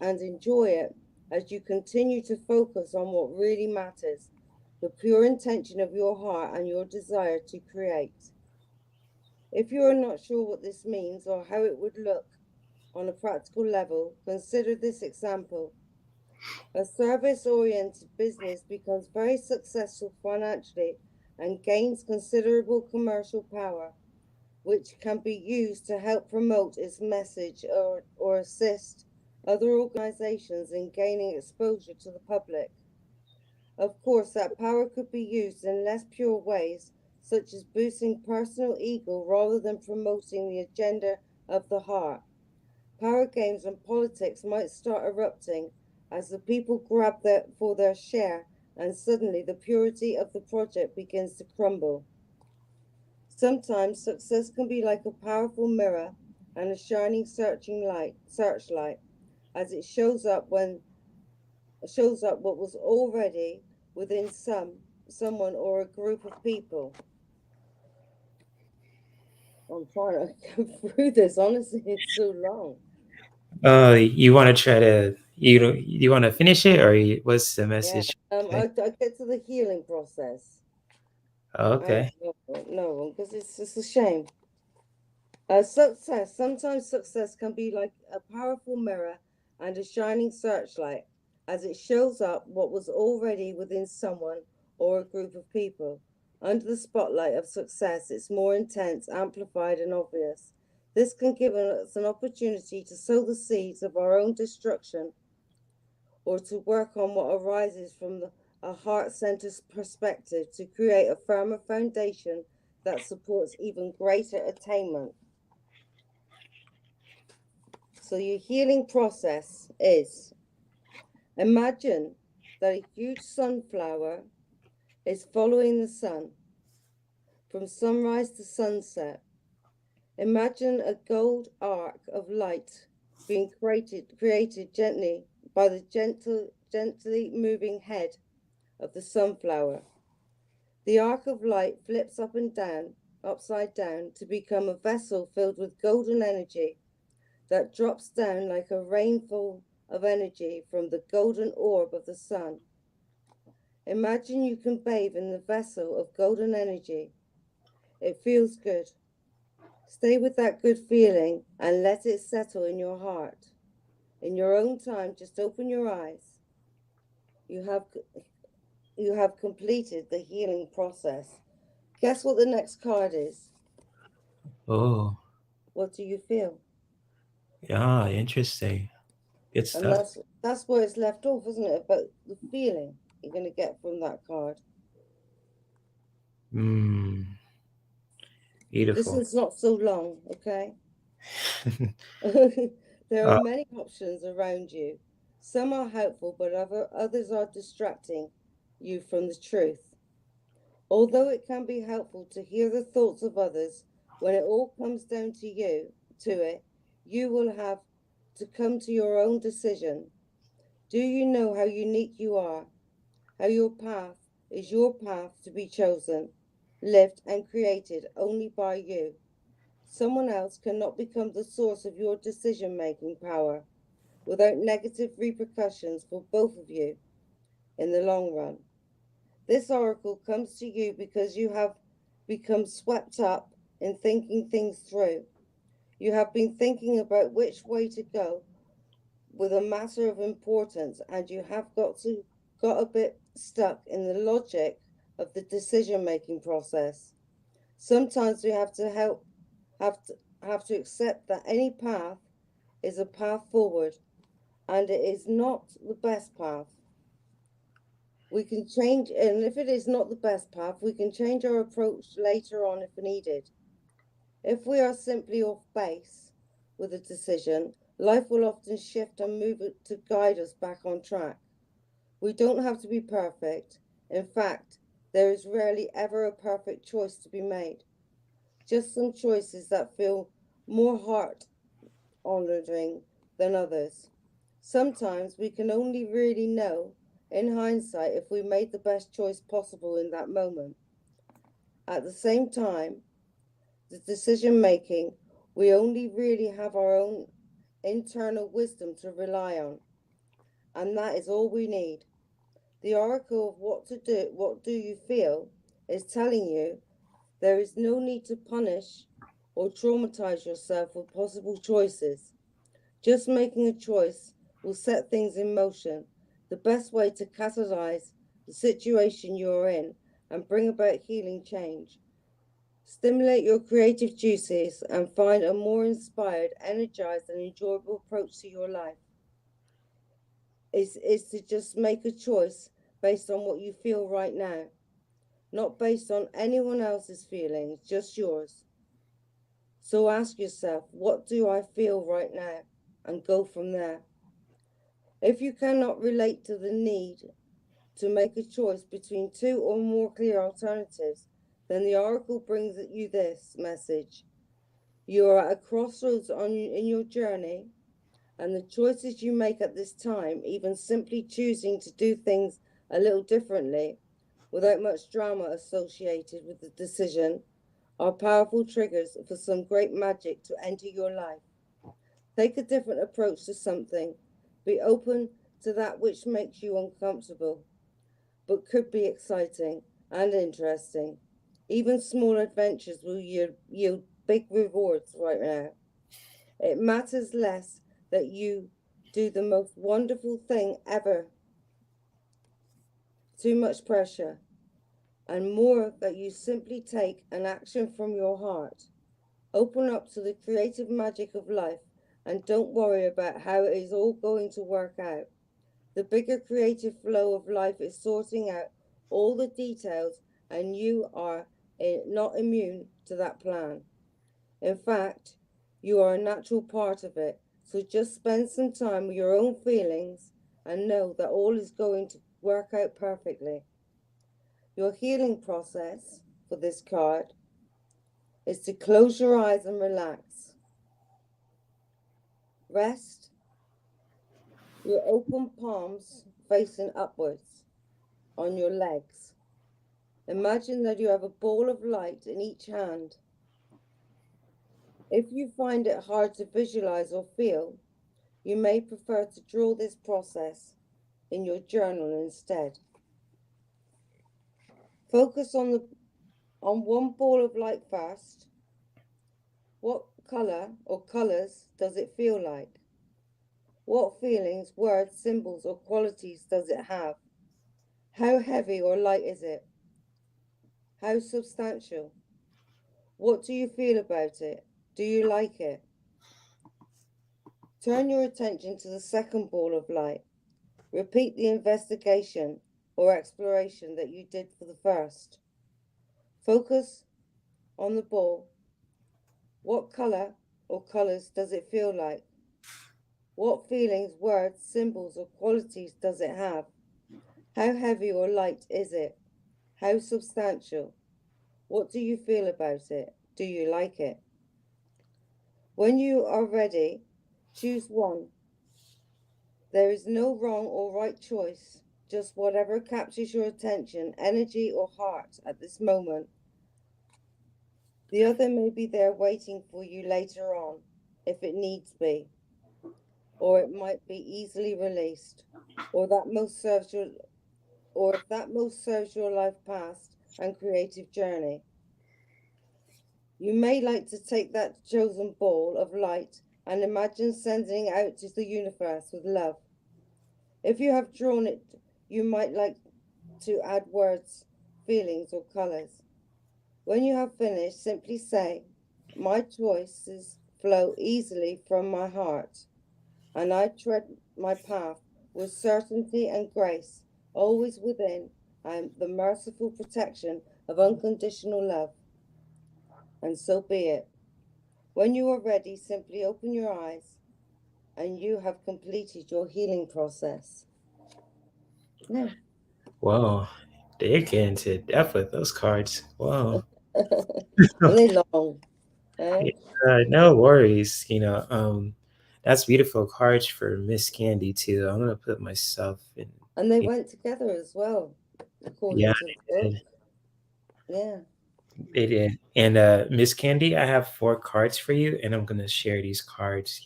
and enjoy it as you continue to focus on what really matters, the pure intention of your heart and your desire to create. If you are not sure what this means or how it would look on a practical level, consider this example. A service-oriented business becomes very successful financially and gains considerable commercial power, which can be used to help promote its message or assist other organizations in gaining exposure to the public. Of course, that power could be used in less pure ways, such as boosting personal ego rather than promoting the agenda of the heart. Power games and politics might start erupting as the people grab for their share, and suddenly the purity of the project begins to crumble. Sometimes success can be like a powerful mirror and a shining searchlight, as it shows up what was already within someone or a group of people. I'm trying to go through this. Honestly, it's so long. You want to try to you want to finish it, or what's the Yeah. message? I get to the healing process. Okay. No, because it's just a shame. Sometimes success can be like a powerful mirror and a shining searchlight, as it shows up what was already within someone or a group of people. Under the spotlight of success, it's more intense, amplified, and obvious. This can give us an opportunity to sow the seeds of our own destruction or to work on what arises from a heart-centered perspective to create a firmer foundation that supports even greater attainment. So your healing process is, imagine that a huge sunflower is following the sun from sunrise to sunset. Imagine a gold arc of light being created gently by the gently moving head of the sunflower. The arc of light flips up and down, upside down, to become a vessel filled with golden energy that drops down like a rainfall of energy from the golden orb of the sun. Imagine you can bathe in the vessel of golden energy. It feels good. Stay with that good feeling and let it settle in your heart. In your own time, just open your eyes. You have you have completed the healing process. Guess what the next card is? Oh, What do you feel? yeah, interesting. Good And stuff. that's where it's left off, isn't it? But the feeling you're going to get from that card. This Beautiful. is not so long, okay? There are uh, many options around you. Some are helpful, but others are distracting you from the truth. Although it can be helpful to hear the thoughts of others, when it all comes down to it, you will have to come to your own decision. Do you know how unique you are? How your path is your path to be chosen, lived, and created only by you. Someone else cannot become the source of your decision-making power without negative repercussions for both of you in the long run. This oracle comes to you because you have become swept up in thinking things through. You have been thinking about which way to go with a matter of importance, and you have got a bit stuck in the logic of the decision-making process. Sometimes we have to accept that any path is a path forward, and it is not the best path. We can change, and if it is not the best path, we can change our approach later on if needed. If we are simply off base with a decision, life will often shift and move it to guide us back on track. We don't have to be perfect. In fact, there is rarely ever a perfect choice to be made. Just some choices that feel more heart-honoring than others. Sometimes we can only really know in hindsight if we made the best choice possible in that moment. At the same time, the decision making, we only really have our own internal wisdom to rely on, and that is all we need. The oracle of what do you feel, is telling you there is no need to punish or traumatize yourself with possible choices. Just making a choice will set things in motion, the best way to catalyze the situation you're in and bring about healing change. Stimulate your creative juices and find a more inspired, energized, and enjoyable approach to your life. Is to just make a choice based on what you feel right now, not based on anyone else's feelings, just yours. So ask yourself, what do I feel right now? And go from there. If you cannot relate to the need to make a choice between two or more clear alternatives, then the oracle brings you this message. You are at a crossroads in your journey, and the choices you make at this time, even simply choosing to do things a little differently, without much drama associated with the decision, are powerful triggers for some great magic to enter your life. Take a different approach to something. Be open to that which makes you uncomfortable, but could be exciting and interesting. Even small adventures will yield big rewards right now. It matters less that you do the most wonderful thing ever, too much pressure, and more that you simply take an action from your heart. Open up to the creative magic of life and don't worry about how it is all going to work out. The bigger creative flow of life is sorting out all the details, and you are not immune to that plan. In fact, you are a natural part of it. So just spend some time with your own feelings and know that all is going to work out perfectly. Your healing process for this card is to close your eyes and relax. Rest your open palms facing upwards on your legs. Imagine that you have a ball of light in each hand. If you find it hard to visualize or feel, you may prefer to draw this process in your journal instead. Focus on one ball of light first. What color or colors does it feel like? What feelings, words, symbols, or qualities does it have? How heavy or light is it? How substantial? What do you feel about it? Do you like it? Turn your attention to the second ball of light. Repeat the investigation or exploration that you did for the first. Focus on the ball. What color or colors does it feel like? What feelings, words, symbols, or qualities does it have? How heavy or light is it? How substantial? What do you feel about it? Do you like it? When you are ready, choose one. There is no wrong or right choice, just whatever captures your attention, energy, or heart at this moment. The other may be there waiting for you later on, if it needs be, or it might be easily released, or that most serves your, or if that most serves your life past and creative journey. You may like to take that chosen ball of light and imagine sending it out to the universe with love. If you have drawn it, you might like to add words, feelings, or colors. When you have finished, simply say, "My choices flow easily from my heart, and I tread my path with certainty and grace, always within the merciful protection of unconditional love." And so be it. When you are ready, simply open your eyes, and you have completed your healing process. Yeah. Whoa, they get into depth with those cards. Whoa. And they long. Eh? No worries. That's beautiful cards for Miss Candy too. I'm gonna put myself in. And they went together as well, Yeah, according to the they book. did. Yeah. They did. And Miss Candy, I have 4 cards for you, and I'm gonna share these cards.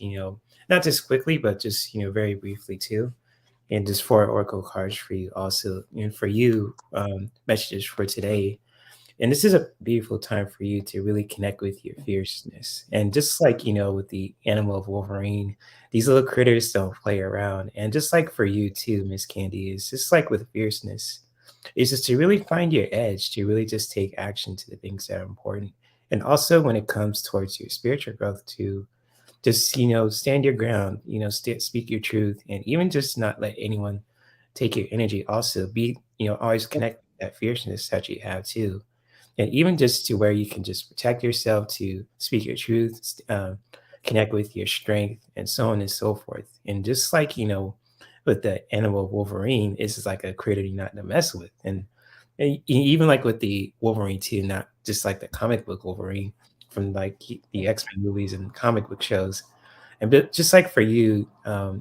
Not just quickly, but just very briefly too. And just 4 oracle cards for you also, and for you, messages for today. And this is a beautiful time for you to really connect with your fierceness. And just like, with the animal of Wolverine, these little critters don't play around. And just like for you too, Miss Candy, is just like with fierceness, is just to really find your edge, to really just take action to the things that are important. And also when it comes towards your spiritual growth, to just, stand your ground, speak your truth, and even just not let anyone take your energy. Also be, always connect with that fierceness that you have too, and even just to where you can just protect yourself, to speak your truth, connect with your strength, and so on and so forth. And just like with the animal Wolverine, it's just like a critter you're not to mess with. And even like with the Wolverine too, not just like the comic book Wolverine from like the X-Men movies and comic book shows. And but just like for you,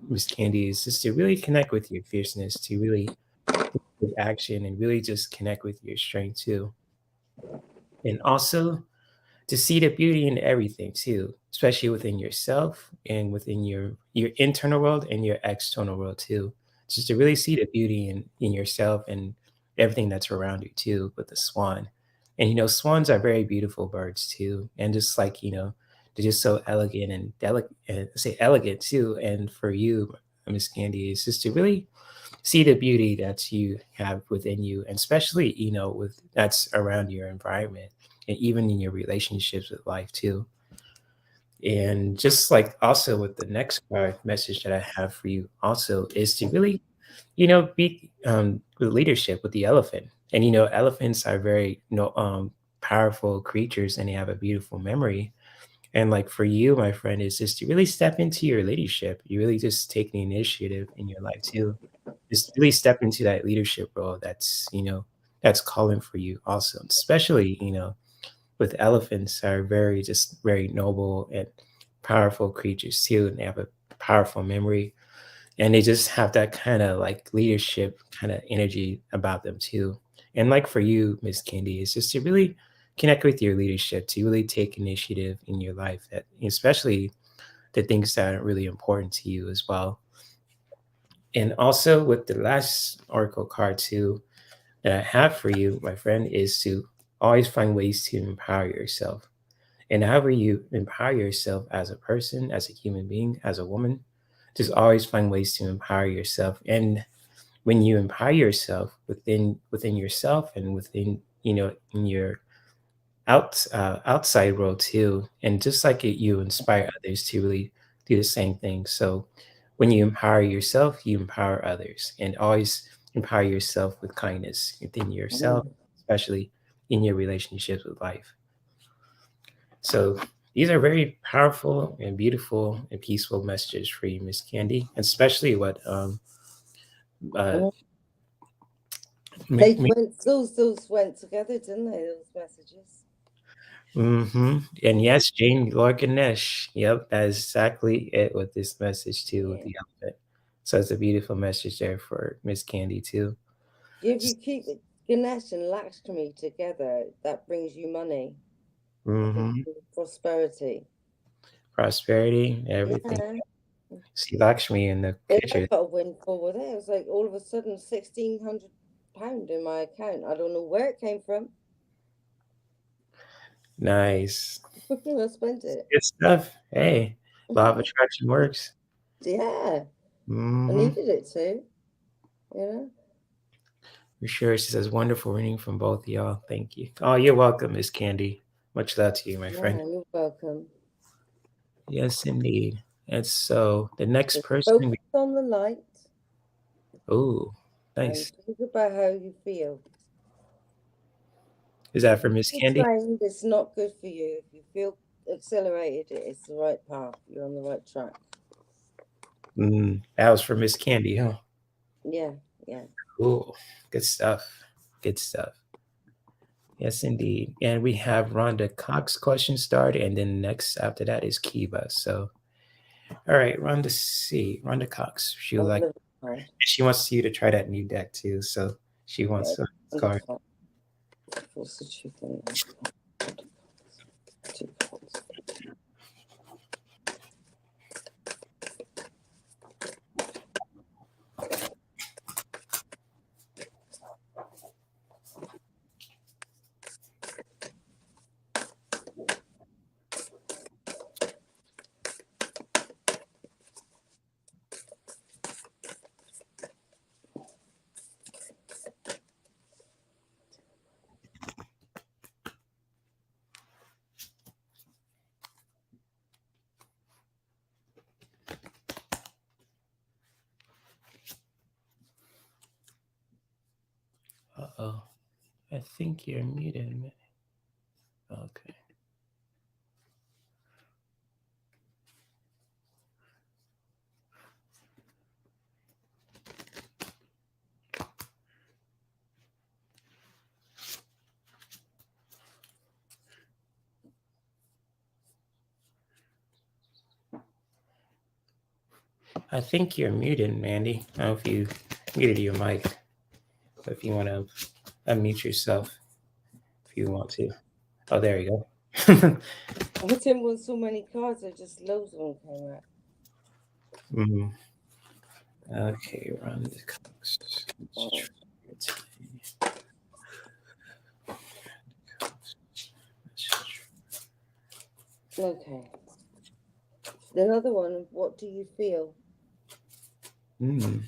Miss Candy, is just to really connect with your fierceness, to really take action and really just connect with your strength too. And also to see the beauty in everything too, especially within yourself and within your internal world and your external world too. Just to really see the beauty in yourself and everything that's around you too, with the swan. And swans are very beautiful birds too. And just like, they're just so elegant and delicate, and say elegant too. And for you, Miss Candy, is just to really see the beauty that you have within you, and especially with that's around your environment, and even in your relationships with life too. And just like also with the next card message that I have for you also is to really be with leadership with the elephant. And elephants are very powerful creatures, and they have a beautiful memory. And like for you, my friend, is just to really step into your leadership. You really just take the initiative in your life too. Just really step into that leadership role that's calling for you also. Especially, with elephants are very noble and powerful creatures too. And they have a powerful memory. And they just have that kind of like leadership kind of energy about them too. And like for you, Miss Candy, is just to really connect with your leadership, to really take initiative in your life, that especially the things that are really important to you as well. And also with the last oracle card too that I have for you, my friend, is to always find ways to empower yourself. And however you empower yourself as a person, as a human being, as a woman, just always find ways to empower yourself. And when you empower yourself within yourself and within, in your outside world too, and just like it, you inspire others to really do the same thing. So when you empower yourself, you empower others, and always empower yourself with kindness within yourself, Mm. especially in your relationships with life. So these are very powerful and beautiful and peaceful messages for you, Miss Candy, especially what uh Mm. make They me. went, those went together, didn't they? Those messages. And yes, Jane Lorganesh. Yep, that is exactly it with this message too, with Yeah. the elephant. So it's a beautiful message there for Miss Candy too. If you keep Ganesh and Lakshmi together, that brings you money. That brings Mm-hmm. you prosperity. Prosperity, everything. Yeah. See Lakshmi in the Yeah, I picture. got a windfall with it. It was like all of a sudden £1,600 in my account. I don't know where it came from. Nice. I spent it. Good stuff. Hey, law of attraction works. Yeah, I Mm-hmm. needed it too. You know. For sure. She says, wonderful reading from both of y'all. Thank you. Oh, you're welcome, Miss Candy. Much love to you, my friend. Yeah, you're welcome. Yes, indeed. And so the next Just person, focus on the light oh, and nice. think about how you feel. Is that If for you Miss feel Candy? drained, it's not good for you. If you feel accelerated, it's the right path. You're on the right track. That was for Miss Candy, huh? Yeah, yeah. Cool. Good stuff. Good stuff. Yes, indeed. And we have Rhonda Cox question started, and then next after that is Kiva. So, all right, Rhonda C. Rhonda Cox. She would On like. the card. She wants you to try that new deck too. So she Yeah, wants a on the card. top. What's the truth in it? Two cards. Uh-oh. I think you're muted. Okay. I think you're muted, Mandy. I don't know if you muted your mic. But if you want to unmute yourself, if you want to. Oh, there you go. I didn't want so many cards, I just loads of them came out. Mhm. Okay, run the Cox. Oh, okay. Another one, what do you feel? Mm.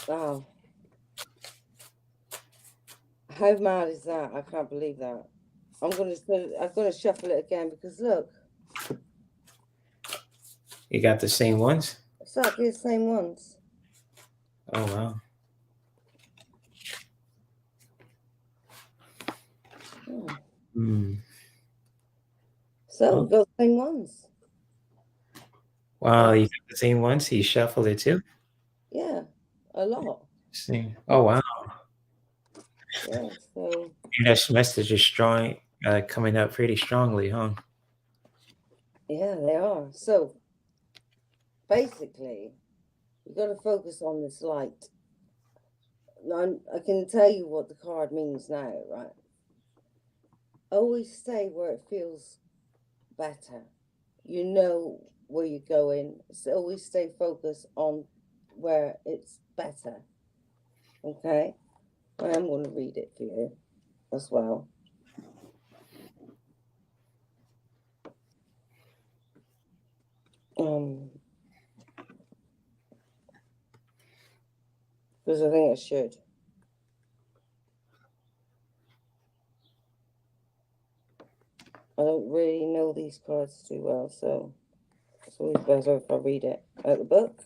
Wow. How mad is that? I can't believe that. I'm gonna shuffle it again because look, You got the same ones? exactly the same ones. Oh, wow. Hmm. Mm. So Oh, we've got the same ones. wow, you got the same ones? He shuffled it too? Yeah, a lot. See. Oh, wow. Yeah, so That message is strong, coming up pretty strongly, huh? yeah, they are. So basically, you got to focus on this light. Now, I can tell you what the card means now, right? Always stay where it feels better. You know where you're going. So always stay focused on where it's better. Okay? I am going to read it for you as well. Because I think I should. I don't really know these cards too well, so it's always better if I read it out the book.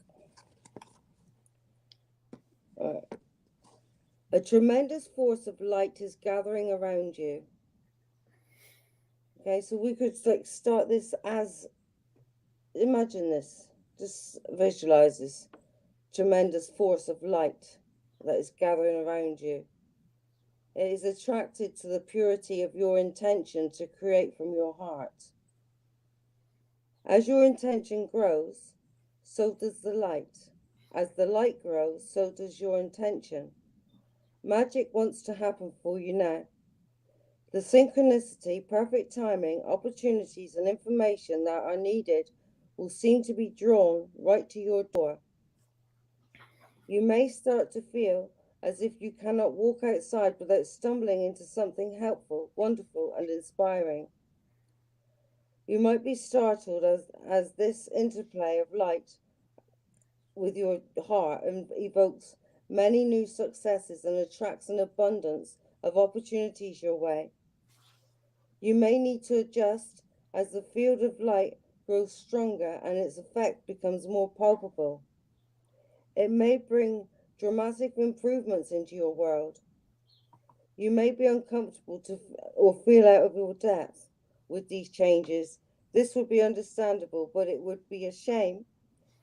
All right. A tremendous force of light is gathering around you. Okay, so we could like start this as, imagine this, just visualize this tremendous force of light that is gathering around you. It is attracted to the purity of your intention to create from your heart. As your intention grows, so does the light. As the light grows, so does your intention. Magic wants to happen for you now. The synchronicity, perfect timing, opportunities, and information that are needed will seem to be drawn right to your door. You may start to feel as if you cannot walk outside without stumbling into something helpful, wonderful, and inspiring. You might be startled as this interplay of light with your heart evokes many new successes and attracts an abundance of opportunities your way. You may need to adjust as the field of light grows stronger and its effect becomes more palpable. It may bring dramatic improvements into your world. You may be uncomfortable or feel out of your depth with these changes. This would be understandable, but it would be a shame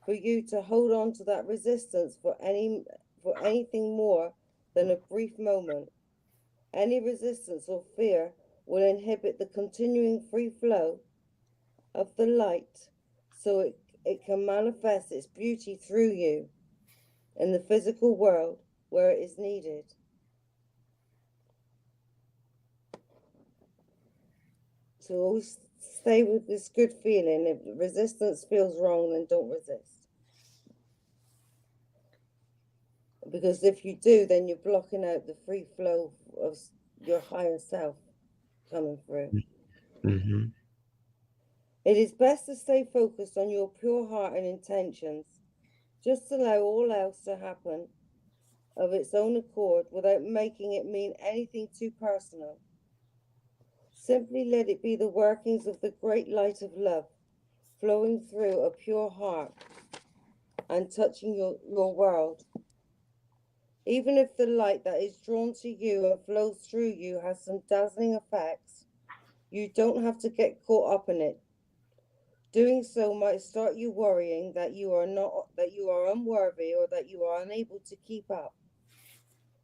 for you to hold on to that resistance for anything more than a brief moment. Any resistance or fear will inhibit the continuing free flow of the light so it can manifest its beauty through you in the physical world where it is needed. So always stay with this good feeling. If resistance feels wrong, then don't resist. Because if you do, then you're blocking out the free flow of your higher self coming through. Mm-hmm. It is best to stay focused on your pure heart and intentions. Just allow all else to happen of its own accord without making it mean anything too personal. Simply let it be the workings of the great light of love flowing through a pure heart and touching your world. Even if the light that is drawn to you and flows through you has some dazzling effects, you don't have to get caught up in it. Doing so might start you worrying that you are unworthy or that you are unable to keep up.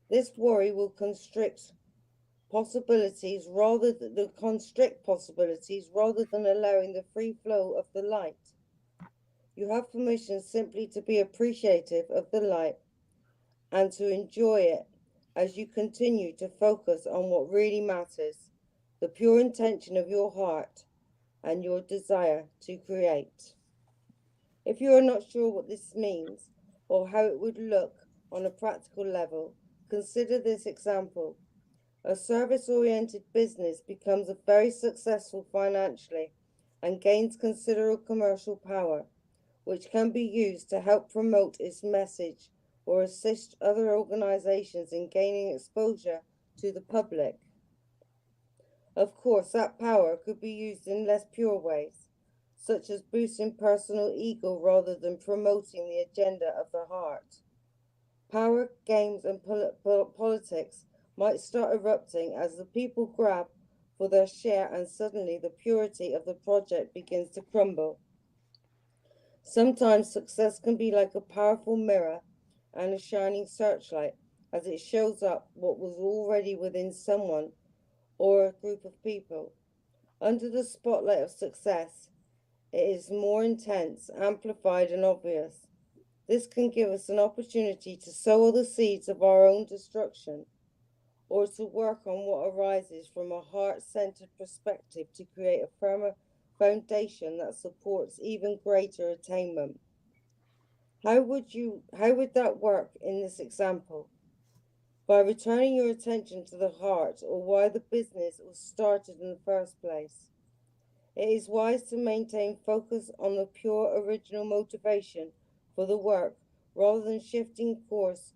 This worry will constrict possibilities rather than allowing the free flow of the light. You have permission simply to be appreciative of the light and to enjoy it as you continue to focus on what really matters, the pure intention of your heart and your desire to create. If you are not sure what this means or how it would look on a practical level, consider this example. A service-oriented business becomes very successful financially and gains considerable commercial power, which can be used to help promote its message or assist other organizations in gaining exposure to the public. Of course, that power could be used in less pure ways, such as boosting personal ego rather than promoting the agenda of the heart. Power, games, and politics might start erupting as the people grab for their share and suddenly the purity of the project begins to crumble. Sometimes success can be like a powerful mirror and a shining searchlight as it shows up what was already within someone or a group of people. Under the spotlight of success, it is more intense, amplified, and obvious. This can give us an opportunity to sow the seeds of our own destruction or to work on what arises from a heart-centered perspective to create a firmer foundation that supports even greater attainment. How would that work in this example? By returning your attention to the heart or why the business was started in the first place. It is wise to maintain focus on the pure original motivation for the work, rather than shifting course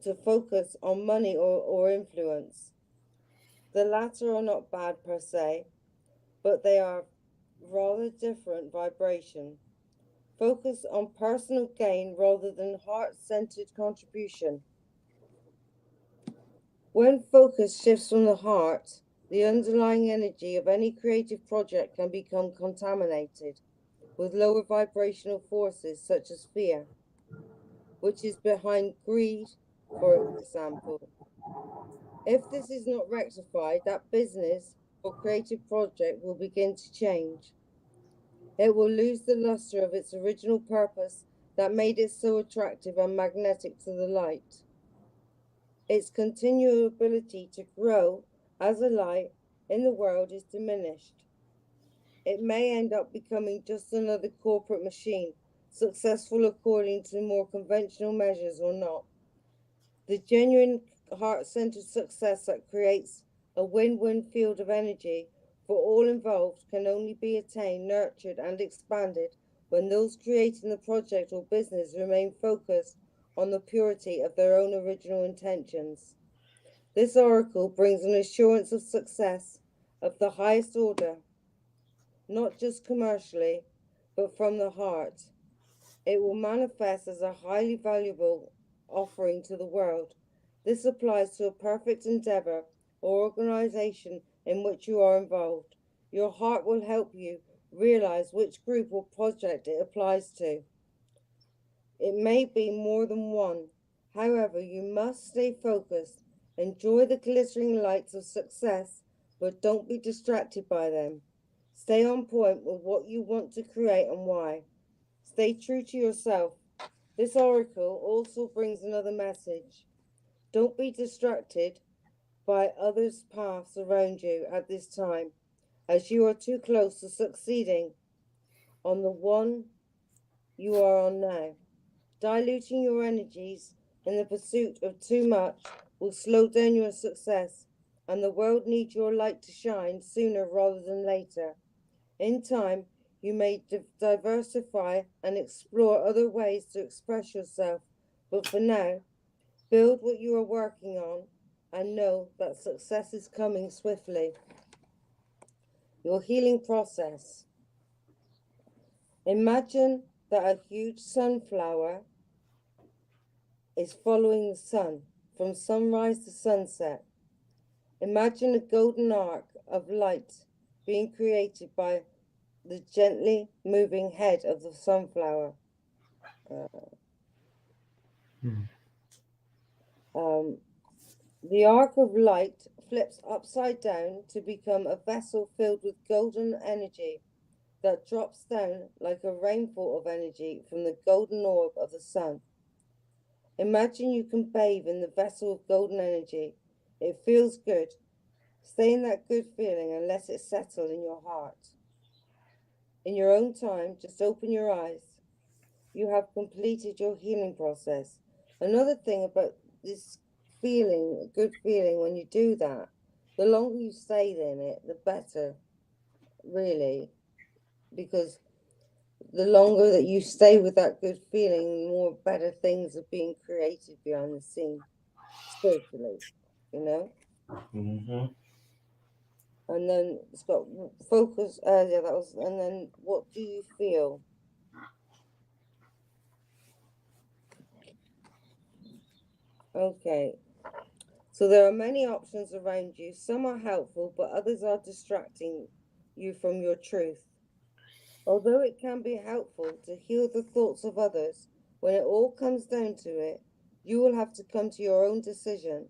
to focus on money or influence. The latter are not bad per se, but they are rather different vibration. Focus on personal gain rather than heart-centered contribution. When focus shifts from the heart, the underlying energy of any creative project can become contaminated with lower vibrational forces such as fear, which is behind greed, for example. If this is not rectified, that business or creative project will begin to change. It will lose the luster of its original purpose that made it so attractive and magnetic to the light. Its continual ability to grow as a light in the world is diminished. It may end up becoming just another corporate machine, successful according to more conventional measures or not. The genuine heart-centered success that creates a win-win field of energy for all involved can only be attained, nurtured, and expanded when those creating the project or business remain focused on the purity of their own original intentions. This oracle brings an assurance of success of the highest order, not just commercially, but from the heart. It will manifest as a highly valuable offering to the world. This applies to a perfect endeavor or organization in which you are involved. Your heart will help you realize which group or project it applies to. It may be more than one. However, you must stay focused. Enjoy the glittering lights of success, but don't be distracted by them. Stay on point with what you want to create and why. Stay true to yourself. This oracle also brings another message. Don't be distracted by others' paths around you at this time, as you are too close to succeeding on the one you are on now. Diluting your energies in the pursuit of too much will slow down your success, and the world needs your light to shine sooner rather than later. In time, you may diversify and explore other ways to express yourself, but for now, build what you are working on and know that success is coming swiftly. Your healing process. Imagine that a huge sunflower is following the sun from sunrise to sunset. Imagine a golden arc of light being created by the gently moving head of the sunflower. The arc of light flips upside down to become a vessel filled with golden energy that drops down like a rainfall of energy from the golden orb of the sun. Imagine you can bathe in the vessel of golden energy. It feels good. Stay in that good feeling and let it settle in your heart. In your own time, just open your eyes. You have completed your healing process. Another thing about this feeling, a good feeling when you do that, the longer you stay in it, the better, really, because the longer that you stay with that good feeling, the more better things are being created behind the scene, spiritually, you know? Mm-hmm. And then it's got focus earlier, that was, and then what do you feel? Okay. So there are many options around you. Some are helpful, but others are distracting you from your truth. Although it can be helpful to heal the thoughts of others, when it all comes down to it, you will have to come to your own decision.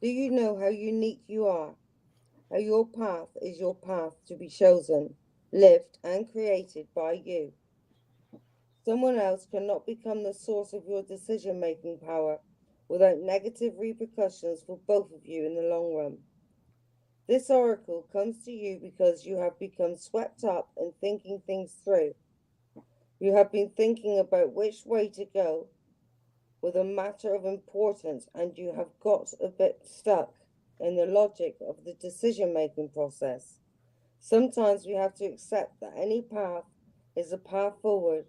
Do you know how unique you are? How your path is your path to be chosen, lived, and created by you. Someone else cannot become the source of your decision-making power without negative repercussions for both of you in the long run. This oracle comes to you because you have become swept up in thinking things through. You have been thinking about which way to go with a matter of importance, and you have got a bit stuck in the logic of the decision-making process. Sometimes we have to accept that any path is a path forward,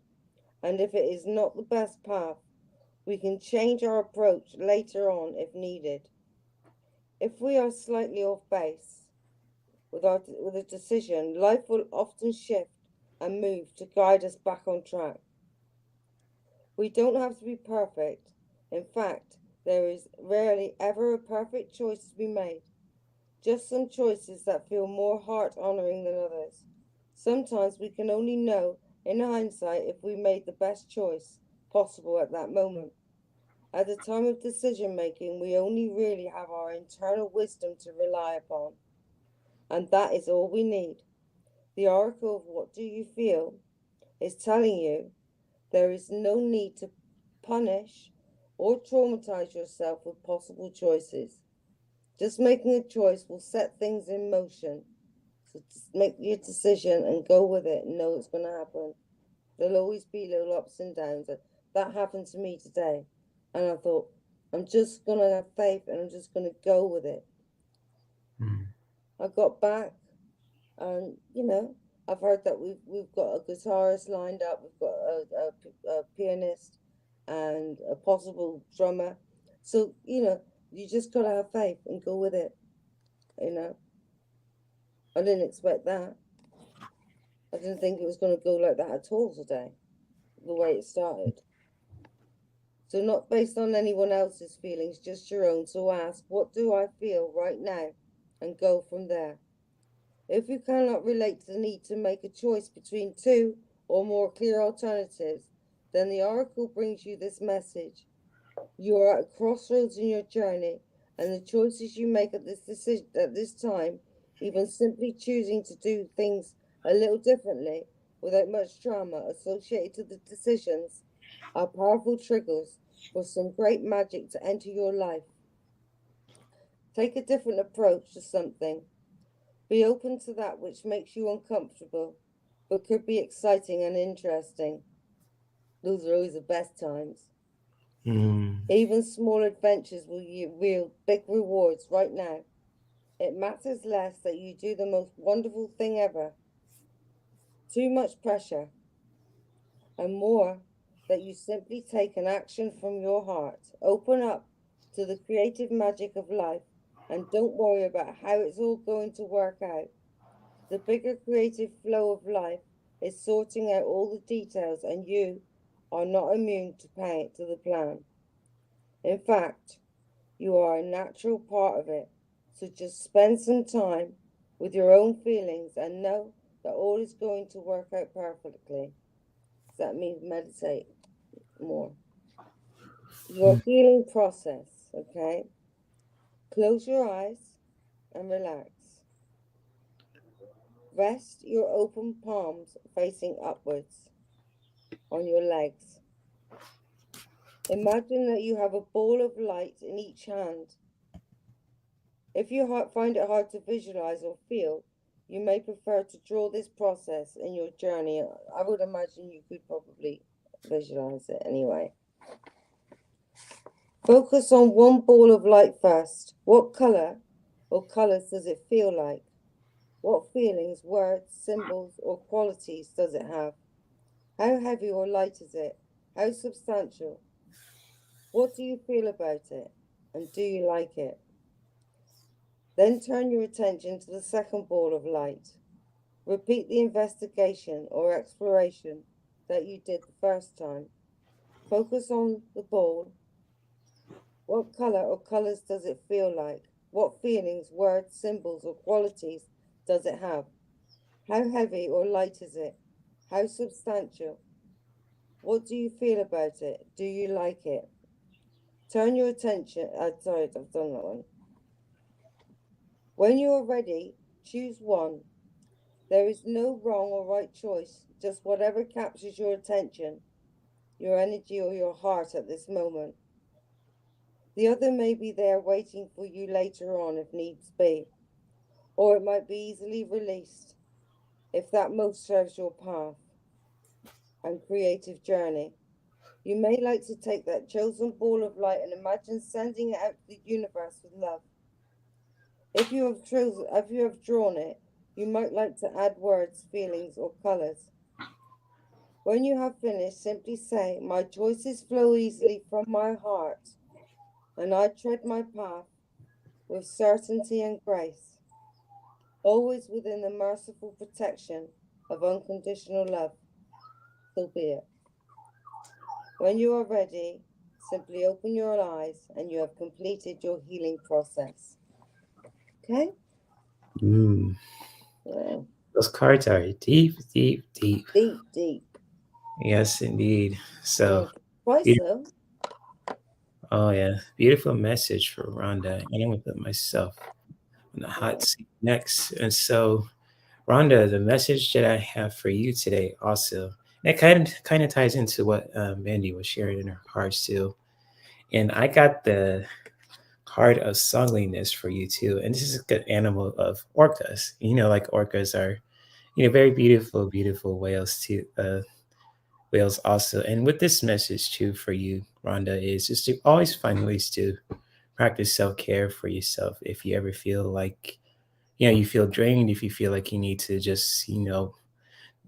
and if it is not the best path, we can change our approach later on if needed. If we are slightly off base with a decision, life will often shift and move to guide us back on track. We don't have to be perfect. In fact, there is rarely ever a perfect choice to be made. Just some choices that feel more heart-honoring than others. Sometimes we can only know in hindsight if we made the best choice possible at that moment. At the time of decision-making, we only really have our internal wisdom to rely upon. And that is all we need. The oracle of what do you feel is telling you there is no need to punish or traumatize yourself with possible choices. Just making a choice will set things in motion. So just make your decision and go with it and know it's going to happen. There'll always be little ups and downs. That happened to me today. And I thought, I'm just going to have faith and I'm just going to go with it. I got back and, I've heard that we've got a guitarist lined up. We've got a pianist and a possible drummer. So, you just got to have faith and go with it. I didn't expect that. I didn't think it was going to go like that at all today, the way it started. So not based on anyone else's feelings, just your own. So ask, what do I feel right now? And go from there. If you cannot relate to the need to make a choice between two or more clear alternatives, then the oracle brings you this message. You are at a crossroads in your journey, and the choices you make at this time, even simply choosing to do things a little differently without much drama associated to the decisions, are powerful triggers for some great magic to enter your life. Take a different approach to something. Be open to that which makes you uncomfortable, but could be exciting and interesting. Those are always the best times. Even small adventures will yield big rewards right now. It matters less that you do the most wonderful thing ever. Too much pressure. And more that you simply take an action from your heart. Open up to the creative magic of life and don't worry about how it's all going to work out. The bigger creative flow of life is sorting out all the details, and you are not immune to the plan. In fact, you are a natural part of it. So just spend some time with your own feelings and know that all is going to work out perfectly. So that means meditate more. Your healing process, okay? Close your eyes and relax. Rest your open palms facing upwards on your legs. Imagine that you have a ball of light in each hand. If you find it hard to visualize or feel, you may prefer to draw this process in your journey. I would imagine you could probably visualize it anyway. Focus on one ball of light first. What color or colors does it feel like? What feelings, words, symbols, or qualities does it have? How heavy or light is it? How substantial? What do you feel about it? And do you like it? Then turn your attention to the second ball of light. Repeat the investigation or exploration that you did the first time. Focus on the ball. What color or colors does it feel like? What feelings, words, symbols, or qualities does it have? How heavy or light is it? How substantial? What do you feel about it? Do you like it? Turn your attention. Sorry, I've done that one. When you are ready, choose one. There is no wrong or right choice, just whatever captures your attention, your energy, or your heart at this moment. The other may be there waiting for you later on if needs be, or it might be easily released if that most serves your path and creative journey. You may like to take that chosen ball of light and imagine sending it out to the universe with love. If you have drawn it, You might like to add words, feelings, or colors. When you have finished, simply say, "My choices flow easily from my heart, and I tread my path with certainty and grace, always within the merciful protection of unconditional love. So be it." When you are ready, simply open your eyes and you have completed your healing process. Okay? Yeah. Those cards are deep, deep, deep. Deep, deep. Yes, indeed. So, Twice though. oh yeah, beautiful message for Rhonda. And I'm gonna put myself on the hot seat next. And so, Rhonda, the message that I have for you today also, and it kind of ties into what Mandy was sharing in her cards too. And I got the card of songliness for you too. And this is a good animal of orcas. You know, like orcas are, very beautiful, beautiful whales too. Whales also. And with this message too for you, Rhonda, is just to always find ways to practice self-care for yourself. If you ever feel like, you feel drained, if you feel like you need to just,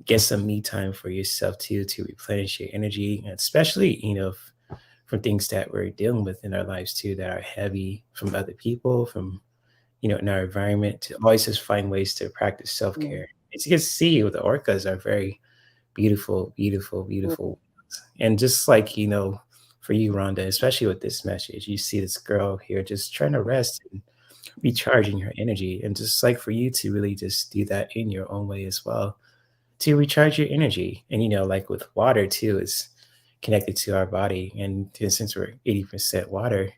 get some me time for yourself too, to replenish your energy, and especially, from things that we're dealing with in our lives too, that are heavy from other people, from, in our environment, to always just find ways to practice self-care. As you can see, the orcas are very beautiful, beautiful, beautiful. And just like, for you, Rhonda, especially with this message, you see this girl here just trying to rest and recharging her energy. And just like for you to really just do that in your own way as well, to recharge your energy. And, like with water too, is connected to our body. And since we're 80% water,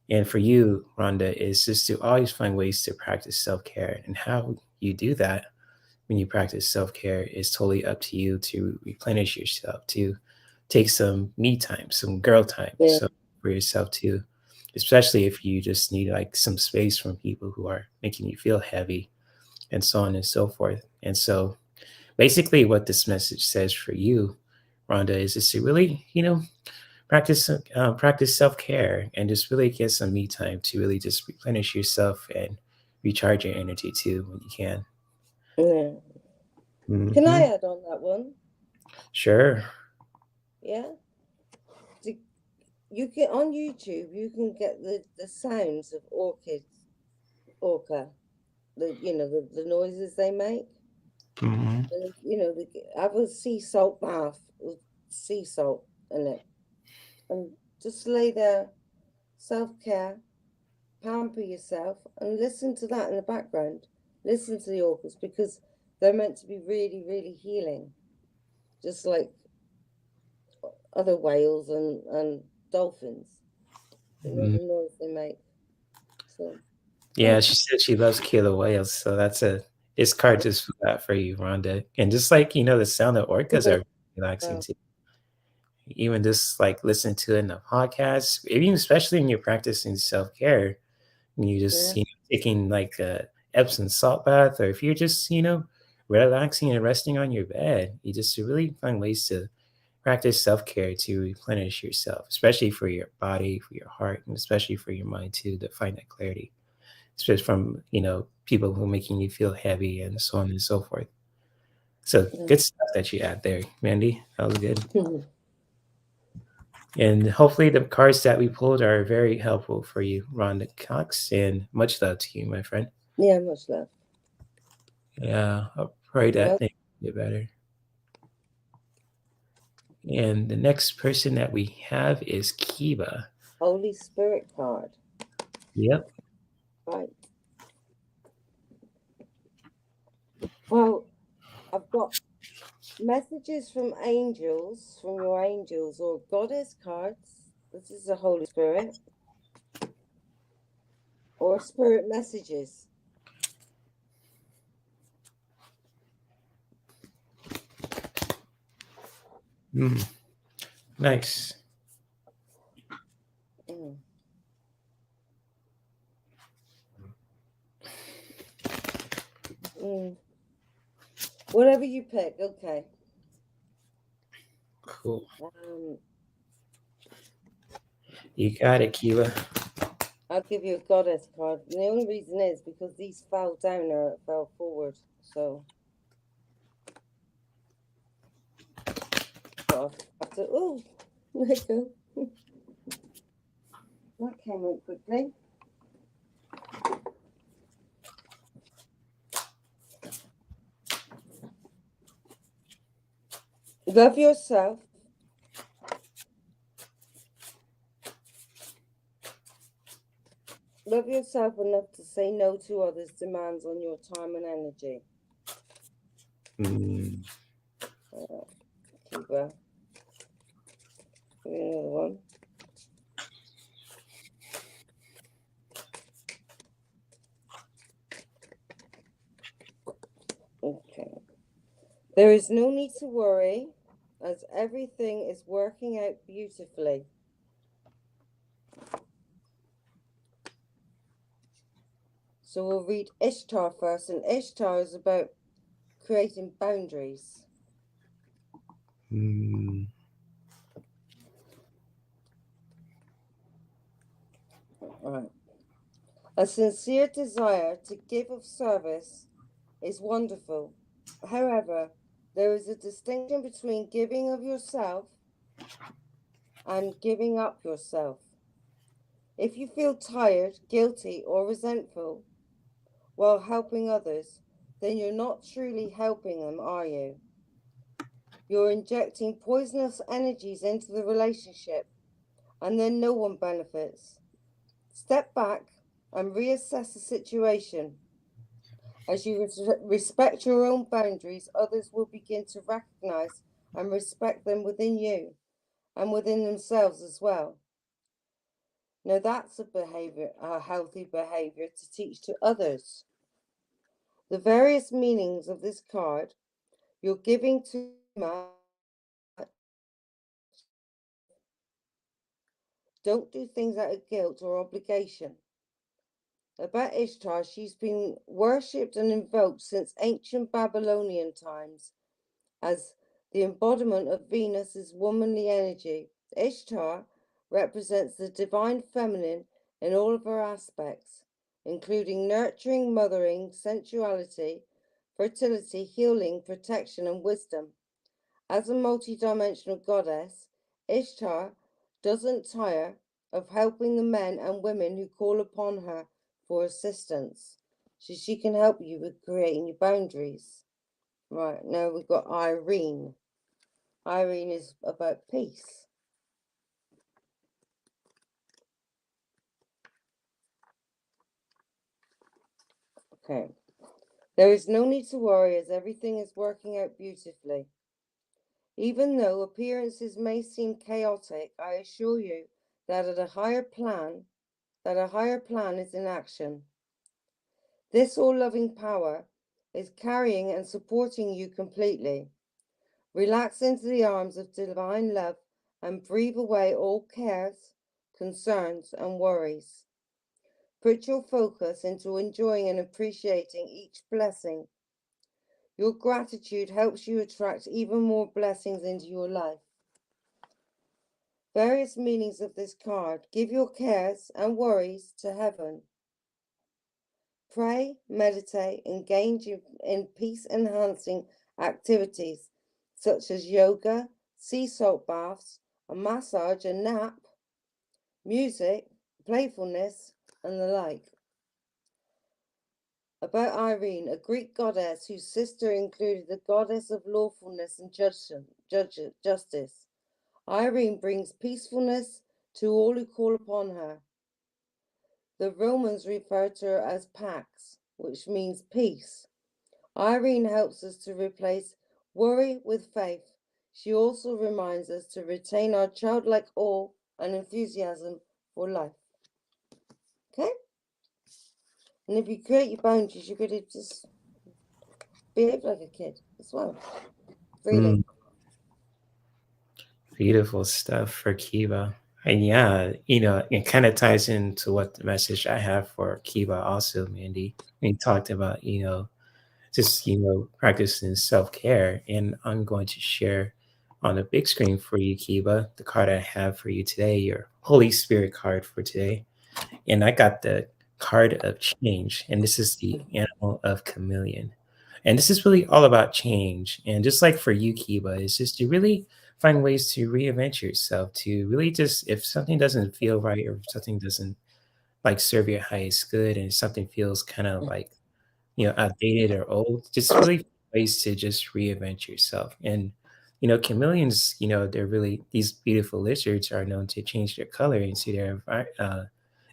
and for you, Rhonda, is just to always find ways to practice self-care. And how you do that when you practice self-care is totally up to you to replenish yourself, to take some me time, some girl time, so for yourself too, especially if you just need like some space from people who are making you feel heavy, and so on and so forth. And so basically what this message says for you, Rhonda, is just to really, practice self-care and just really get some me time to really just replenish yourself and recharge your energy too when you can. Yeah. Can I add on that one? Sure. Yeah. You can, on YouTube, you can get the sounds of orca, the noises they make. And, have a sea salt bath with sea salt in it, and just lay there, self-care, pamper yourself, and listen to that in the background. Listen to the orcas, because they're meant to be really, really healing, just like other whales and dolphins. You know the noise they make. So yeah, she said she loves killer whales, so it's card just for that for you, Rhonda. And just like the sound of orcas are relaxing too. Even just like listening to it in a podcast, even especially when you're practicing self-care, when you just taking like a Epsom salt bath, or if you're just relaxing and resting on your bed, you just really find ways to practice self-care to replenish yourself, especially for your body, for your heart, and especially for your mind too, to find that clarity. Especially from people who are making you feel heavy and so on and so forth. So good stuff that you add there, Mandy. That was good. And hopefully the cards that we pulled are very helpful for you, Rhonda Cox, and much love to you, my friend. Yeah, much love. Yeah, I'll pray that things get better. And the next person that we have is Kiva. Holy Spirit card. Yep. Right. Well, I've got messages from angels, from your angels, or goddess cards. This is the Holy Spirit. Or spirit messages. Nice. Whatever you pick, okay. Cool. You got it, Kiva. I'll give you a goddess card. And the only reason is because these fell down or fell forward. So after, oh, there you go. That came out quickly. Love yourself. Love yourself enough to say no to others' demands on your time and energy. Kiba. Another one. Okay. There is no need to worry, as everything is working out beautifully. So we'll read Ishtar first, and Ishtar is about creating boundaries. Right. A sincere desire to give of service is wonderful. However, there is a distinction between giving of yourself and giving up yourself. If you feel tired, guilty, or resentful while helping others, then you're not truly helping them, are you? You're injecting poisonous energies into the relationship, and then no one benefits. Step back and reassess the situation. As you respect your own boundaries, others will begin to recognize and respect them within you and within themselves as well. Now that's a healthy behavior to teach to others. The various meanings of this card: you're giving too much, don't do things out of guilt or obligation. About Ishtar, she's been worshipped and invoked since ancient Babylonian times as the embodiment of Venus's womanly energy. Ishtar represents the divine feminine in all of her aspects, including nurturing, mothering, sensuality, fertility, healing, protection, and wisdom. As a multidimensional goddess, Ishtar doesn't tire of helping the men and women who call upon her for assistance, so she can help you with creating your boundaries. Right, now we've got Irene. Irene is about peace. Okay. There is no need to worry, as everything is working out beautifully. Even though appearances may seem chaotic, I assure you that a higher plan is in action. This all-loving power is carrying and supporting you completely. Relax into the arms of divine love and breathe away all cares, concerns, and worries. Put your focus into enjoying and appreciating each blessing. Your gratitude helps you attract even more blessings into your life. Various meanings of this card: give your cares and worries to heaven. Pray, meditate, engage in peace-enhancing activities such as yoga, sea salt baths, a massage, a nap, music, playfulness, and the like. About Irene, a Greek goddess whose sister included the goddess of lawfulness and justice. Irene brings peacefulness to all who call upon her. The Romans refer to her as Pax, which means peace. Irene helps us to replace worry with faith. She also reminds us to retain our childlike awe and enthusiasm for life. Okay? And if you create your boundaries, you're going to just behave like a kid as well. Freely. Beautiful stuff for Kiva. And yeah, it kind of ties into what the message I have for Kiva also, Mandy. We talked about, just, practicing self-care. And I'm going to share on the big screen for you, Kiva, the card I have for you today, your Holy Spirit card for today. And I got the card of change. And this is the animal of chameleon. And this is really all about change. And just like for you, Kiba, it's just to really find ways to reinvent yourself, to really just, if something doesn't feel right or if something doesn't like serve your highest good and something feels kind of like, outdated or old, just really ways to just reinvent yourself. And, chameleons, they're really, these beautiful lizards are known to change their color into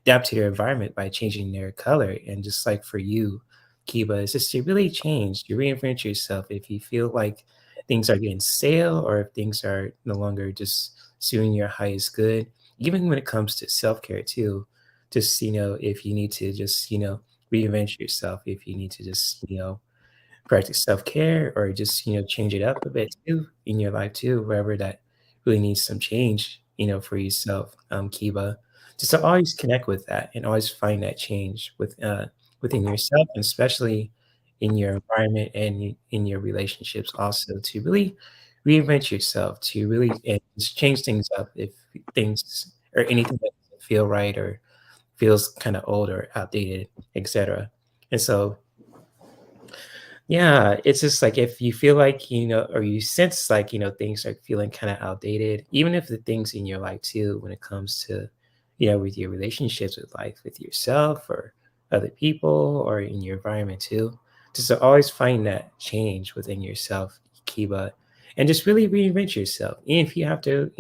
adapt to their environment by changing their color. And just like for you, Kiba, it's just to really change, to reinvent yourself. If you feel like things are getting stale or if things are no longer just suiting your highest good, even when it comes to self care too, just, if you need to just, reinvent yourself, if you need to just, practice self-care or just, change it up a bit too in your life too, wherever that really needs some change, for yourself, Kiba. Just to always connect with that and always find that change within yourself, and especially in your environment and in your relationships also to really reinvent yourself, to really and just change things up if things or anything that doesn't feel right or feels kind of old or outdated, etc. And so yeah, it's just like if you feel like, or you sense like, things are feeling kind of outdated, even if the things in your life too, when it comes to, with your relationships with life, with yourself or other people or in your environment too, just to always find that change within yourself, Kiba, and just really reinvent yourself. And if you have to,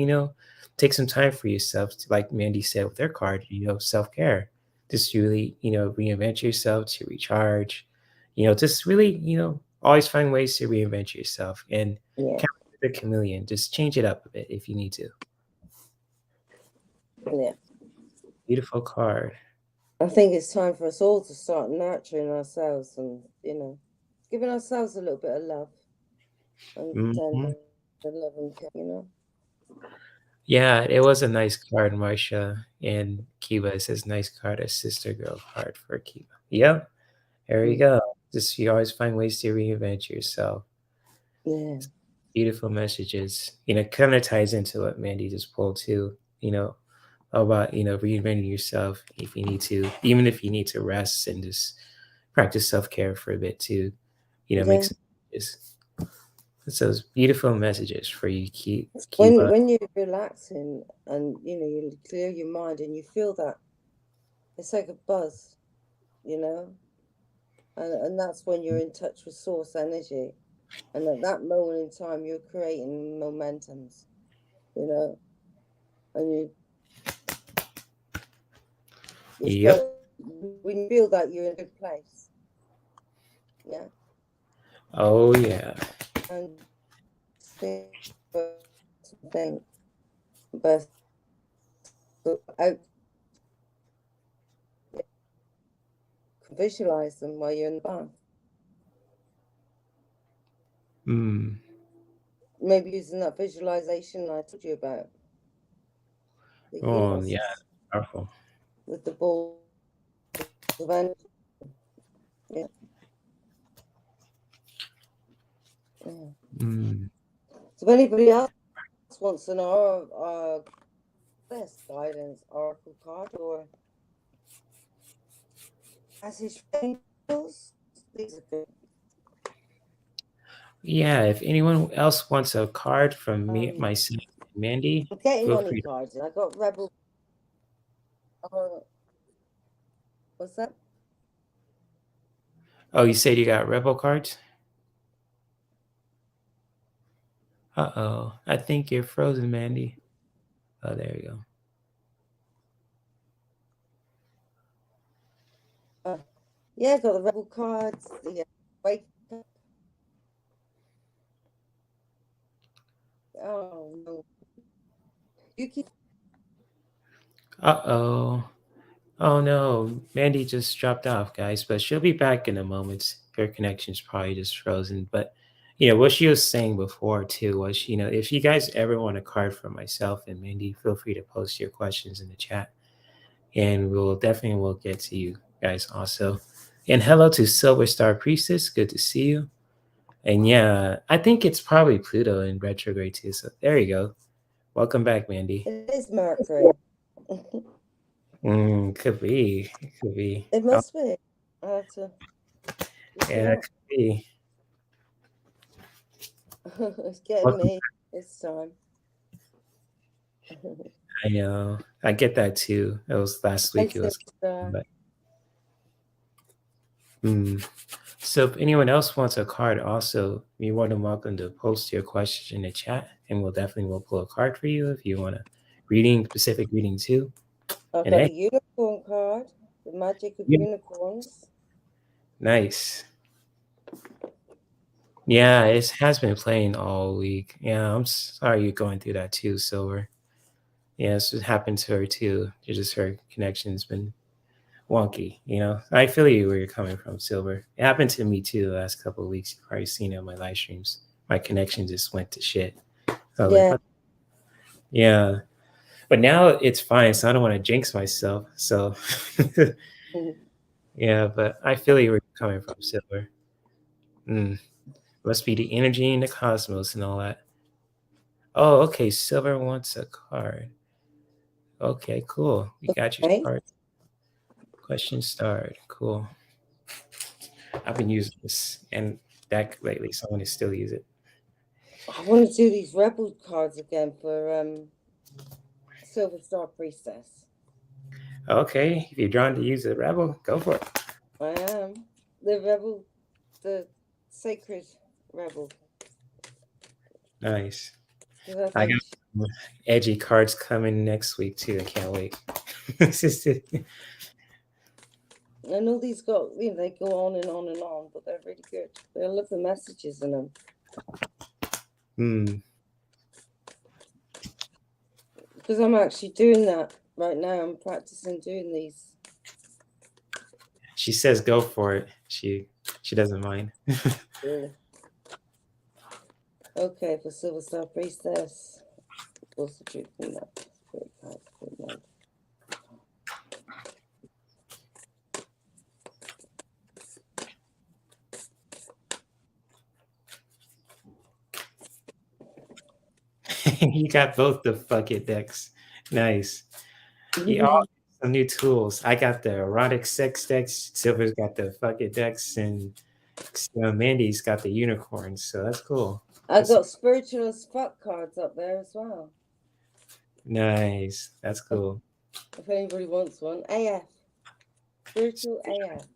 take some time for yourself, to, like Mandy said with her card, self care, just really, reinvent yourself to recharge, just really, always find ways to reinvent yourself and Yeah, kind of like the chameleon, just change it up a bit if you need to. yeah. Beautiful card. I think it's time for us all to start nurturing ourselves and, giving ourselves a little bit of love and Hmm. tender love and care. Yeah, it was a nice card, Marsha. And Kiba, it says nice card, a sister girl card for Kiba. Yep, there you Mm. go. Just you always find ways to reinvent yourself. Yeah, Beautiful messages. Kind of ties into what Mandy just pulled too. About reinventing yourself if you need to, even if you need to rest and just practice self-care for a bit to make yeah. some changes. It's those beautiful messages for you, When Kiva. when you're relaxing and you clear your mind and you feel that it's like a buzz, you know, and that's when you're in touch with source energy, and at that moment in time you're creating momentums, you know, and it's Yep. like when you feel that you're in a good place, yeah, Oh yeah. and think, but I visualize them while you're in the bath. Mm. Maybe using that visualization I told you about, the Oh yeah. universe Powerful. with the balls of energy. Yeah, yeah. Mm. So if anybody else wants an this guidance oracle card or message for angels, these are good. Yeah. If anyone else wants a card from me, Um, myself, and Mandy, I'm getting feel money free to. cards, and I got rebel. Uh, what's that? Oh, you said you got rebel cards? Uh-oh. I think you're frozen, Mandy. Oh, there you go. Yeah, I got the rebel cards. The wake up. Oh no, you keep. Uh-oh. Oh no, Mandy just dropped off, guys, but she'll be back in a moment. Her connection's probably just frozen. But what she was saying before too was, if you guys ever want a card from myself and Mandy, feel free to post your questions in the chat. And we'll get to you guys also. And hello to Silver Star Priestess. Good to see you. And yeah, I think it's probably Pluto in retrograde too. So there you go. Welcome back, Mandy. It is Mercury. Could be. It could be. It Oh, must be. I have to look it yeah, that up. could be. It's getting me this time. I know. I get that too. It was last week. It was. But, So if anyone else wants a card, also, you're more than welcome to post your question in the chat, and we'll pull a card for you if you want a specific reading too. I've got a unicorn card, the magic of unicorns. Nice. Yeah, it has been playing all week. Yeah, I'm sorry you're going through that too, Silver. Yeah, it happened to her too. Just her connection's been wonky, you know. I feel you where you're coming from, Silver. It happened to me too the last couple of weeks. You've probably seen it on my live streams. My connection just went to shit. So yeah. Yeah. But now it's fine, so I don't want to jinx myself. So yeah, but I feel you where you're coming from, Silver. Must be the energy in the cosmos and all that. Oh, okay. Silver wants a card. Okay, cool. We got your card. Question starred. Cool. I've been using this and deck lately, so I'm going to still use it. I want to do these rebel cards again for Silver Star Priestess. Okay, if you're drawn to use a rebel, go for it. I am. The rebel, the sacred rebel. Nice. I got some edgy cards coming next week too. I can't wait. I know these got, you know, they go on and on and on, but they're really good. I love the messages in them. Because I'm actually doing that right now. I'm practicing doing these. She says go for it. She doesn't mind. Yeah. Okay, for Silver Star Priestess. What's the truth in that? You got both the fucking decks. Nice. You all some new tools. I got the erotic sex decks. Silver's got the fucking decks, and Mandy's got the unicorns. So that's cool. I got spiritual as fuck cards up there as well. Nice. That's cool. If anybody wants one, AF. Spiritual AF.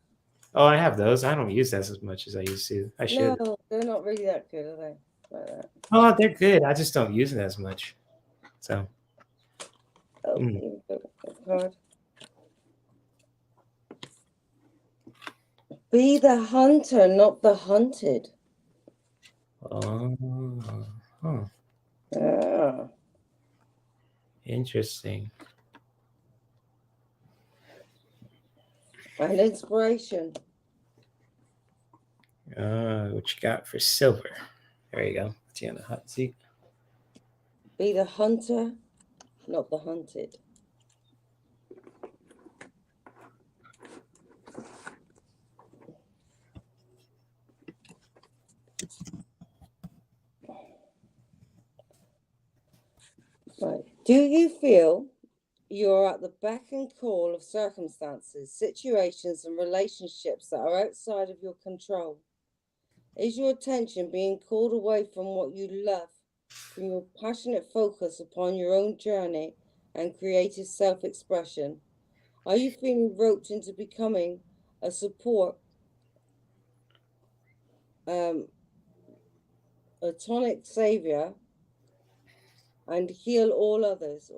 Oh, I have those. I don't use that as much as I used to. I should. No, they're not really that good, are they? Like that. Oh, they're good. I just don't use it as much. So. Card. Be the hunter, not the hunted. Oh. Huh. Yeah. Interesting. An inspiration. What you got for Silver? There you go. Put you on the hot seat. Be the hunter, not the hunted. Right. Do you feel you're at the beck and call of circumstances, situations, and relationships that are outside of your control? Is your attention being called away from what you love, from your passionate focus upon your own journey and creative self-expression? Are you feeling roped into becoming a support, a tonic savior, and heal all others,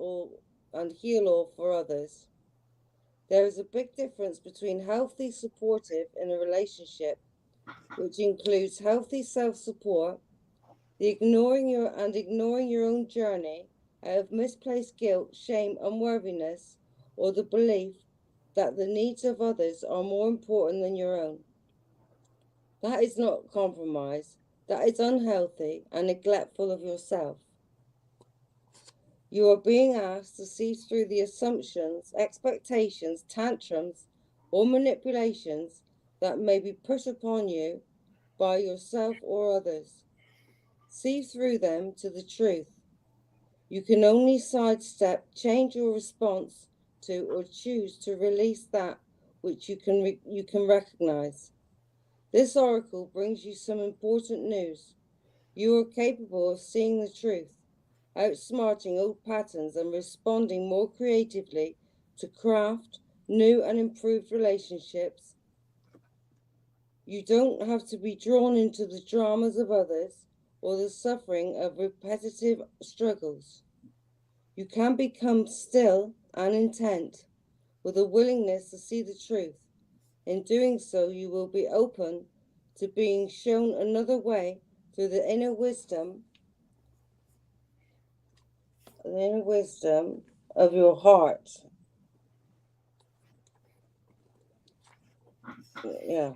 and heal all for others? There is a big difference between healthy supportive in a relationship, which includes healthy self-support, the ignoring your own journey out of misplaced guilt, shame, unworthiness, or the belief that the needs of others are more important than your own. That is not compromise. That is unhealthy and neglectful of yourself. You are being asked to see through the assumptions, expectations, tantrums, or manipulations that may be put upon you by yourself or others. See through them to the truth. You can only sidestep, change your response to, or choose to release that which you can recognize. This oracle brings you some important news. You are capable of seeing the truth, outsmarting old patterns and responding more creatively to craft new and improved relationships. You don't have to be drawn into the dramas of others or the suffering of repetitive struggles. You can become still and intent with a willingness to see the truth. In doing so, you will be open to being shown another way through the inner wisdom of your heart. Yeah.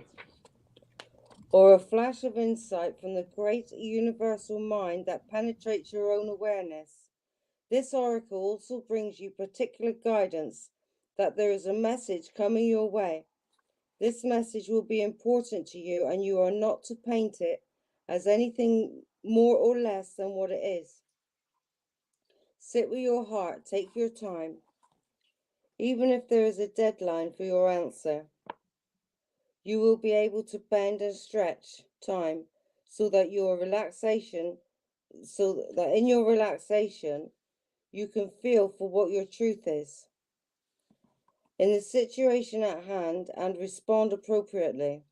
Or a flash of insight from the great universal mind that penetrates your own awareness. This oracle also brings you particular guidance that there is a message coming your way. This message will be important to you, and you are not to paint it as anything more or less than what it is. Sit with your heart, take your time, even if there is a deadline for your answer. You will be able to bend and stretch time so that in your relaxation you can feel for what your truth is in the situation at hand and respond appropriately.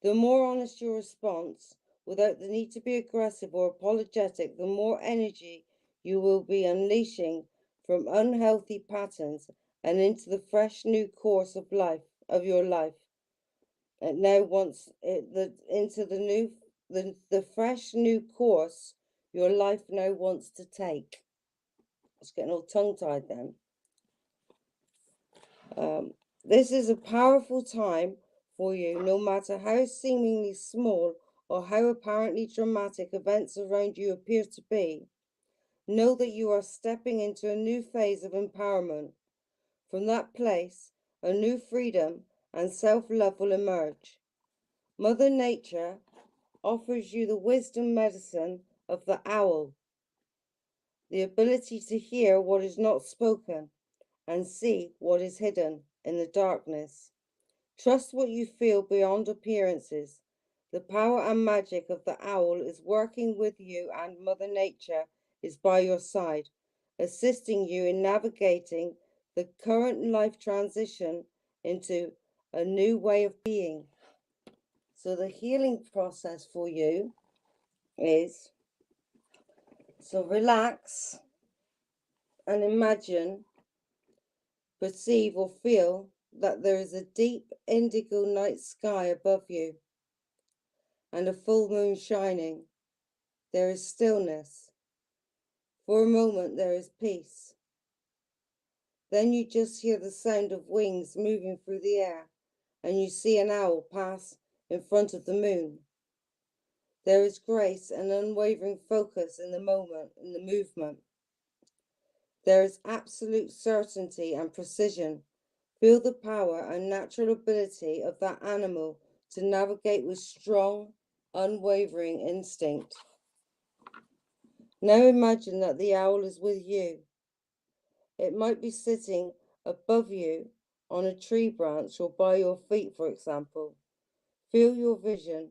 The more honest your response, without the need to be aggressive or apologetic, the more energy you will be unleashing from unhealthy patterns and into the fresh new course of your life. And now into the fresh new course your life now wants to take. It's getting all tongue-tied then. This is a powerful time for you, no matter how seemingly small or how apparently dramatic events around you appear to be. Know that you are stepping into a new phase of empowerment. From that place, a new freedom and self-love will emerge. Mother Nature offers you the wisdom medicine of the owl, the ability to hear what is not spoken and see what is hidden in the darkness. Trust what you feel beyond appearances. The power and magic of the owl is working with you, and Mother Nature is by your side, assisting you in navigating the current life transition into a new way of being. So the healing process for you is, so relax and imagine, perceive or feel that there is a deep indigo night sky above you and a full moon shining. There is stillness. For a moment there is peace. Then you just hear the sound of wings moving through the air, and you see an owl pass in front of the moon. There is grace and unwavering focus in the movement. There is absolute certainty and precision. Feel the power and natural ability of that animal to navigate with strong, unwavering instinct. Now imagine that the owl is with you. It might be sitting above you on a tree branch or by your feet, for example. Feel your vision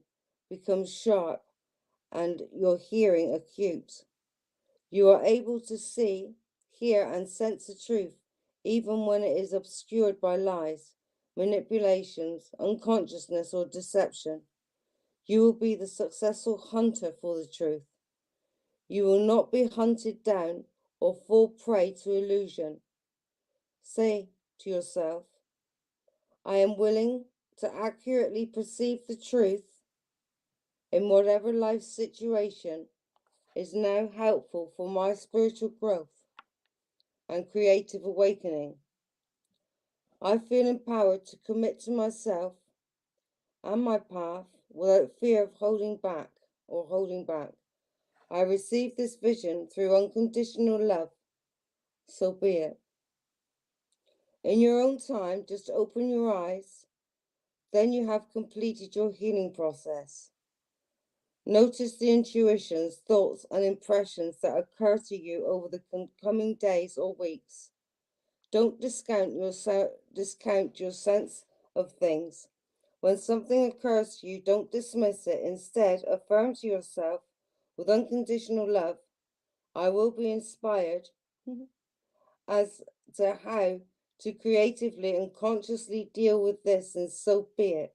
become sharp and your hearing acute. You are able to see, hear, and sense the truth, even when it is obscured by lies, manipulations, unconsciousness, or deception. You will be the successful hunter for the truth. You will not be hunted down or fall prey to illusion. Say to yourself, I am willing to accurately perceive the truth in whatever life situation is now helpful for my spiritual growth and creative awakening. I feel empowered to commit to myself and my path without fear of holding back. I receive this vision through unconditional love, so be it. In your own time, just open your eyes. Then you have completed your healing process. Notice the intuitions, thoughts, and impressions that occur to you over the coming days or weeks. Don't discount your sense of things. When something occurs to you, don't dismiss it. Instead, affirm to yourself With unconditional love, I will be inspired as to how to creatively and consciously deal with this, and so be it.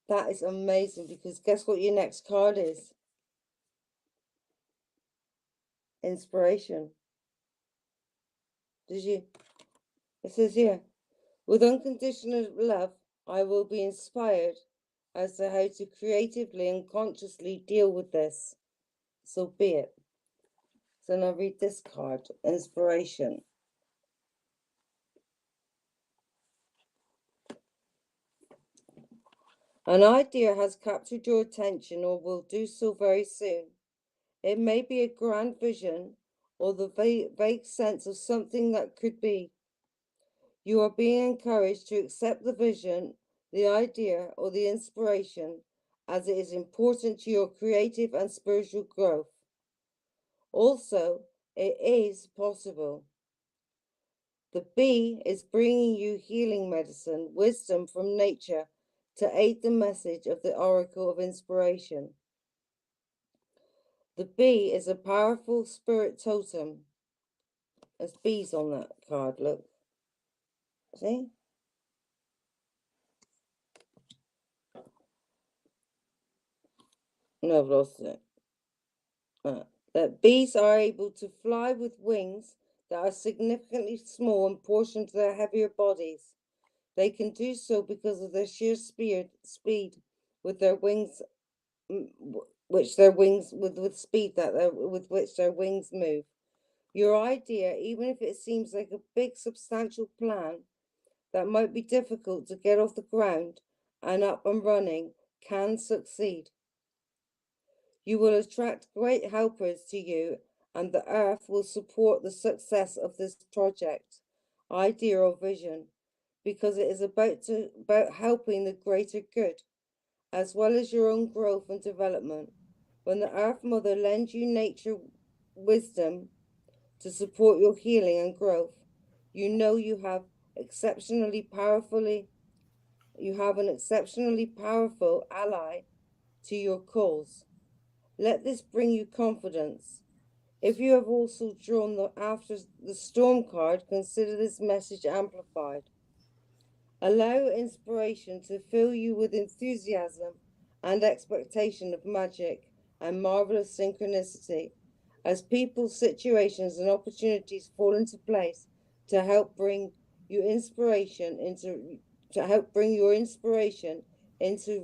That is amazing, because guess what your next card is? Inspiration. Did you? It says here, with unconditional love, I will be inspired as to how to creatively and consciously deal with this. So be it. So now read this card, inspiration. An idea has captured your attention or will do so very soon. It may be a grand vision or the vague sense of something that could be. You are being encouraged to accept the vision, the idea, or the inspiration as it is important to your creative and spiritual growth. Also, it is possible. The bee is bringing you healing medicine, wisdom from nature to aid the message of the oracle of inspiration. The bee is a powerful spirit totem. There's bees on that card, look. See? No, I've lost it. That bees are able to fly with wings that are significantly small in proportion to their heavier bodies. They can do so because of their sheer speed with their wings, which their wings with speed that with which their wings move. Your idea, even if it seems like a big substantial plan that might be difficult to get off the ground and up and running, can succeed. You will attract great helpers to you, and the earth will support the success of this project, idea, or vision, because it is about helping the greater good, as well as your own growth and development. When the Earth Mother lends you nature wisdom to support your healing and growth, you know you have an exceptionally powerful ally to your cause. Let this bring you confidence. If you have also drawn the After the Storm card, consider this message amplified. Allow inspiration to fill you with enthusiasm and expectation of magic and marvelous synchronicity as people, situations, and opportunities fall into place to help bring your inspiration into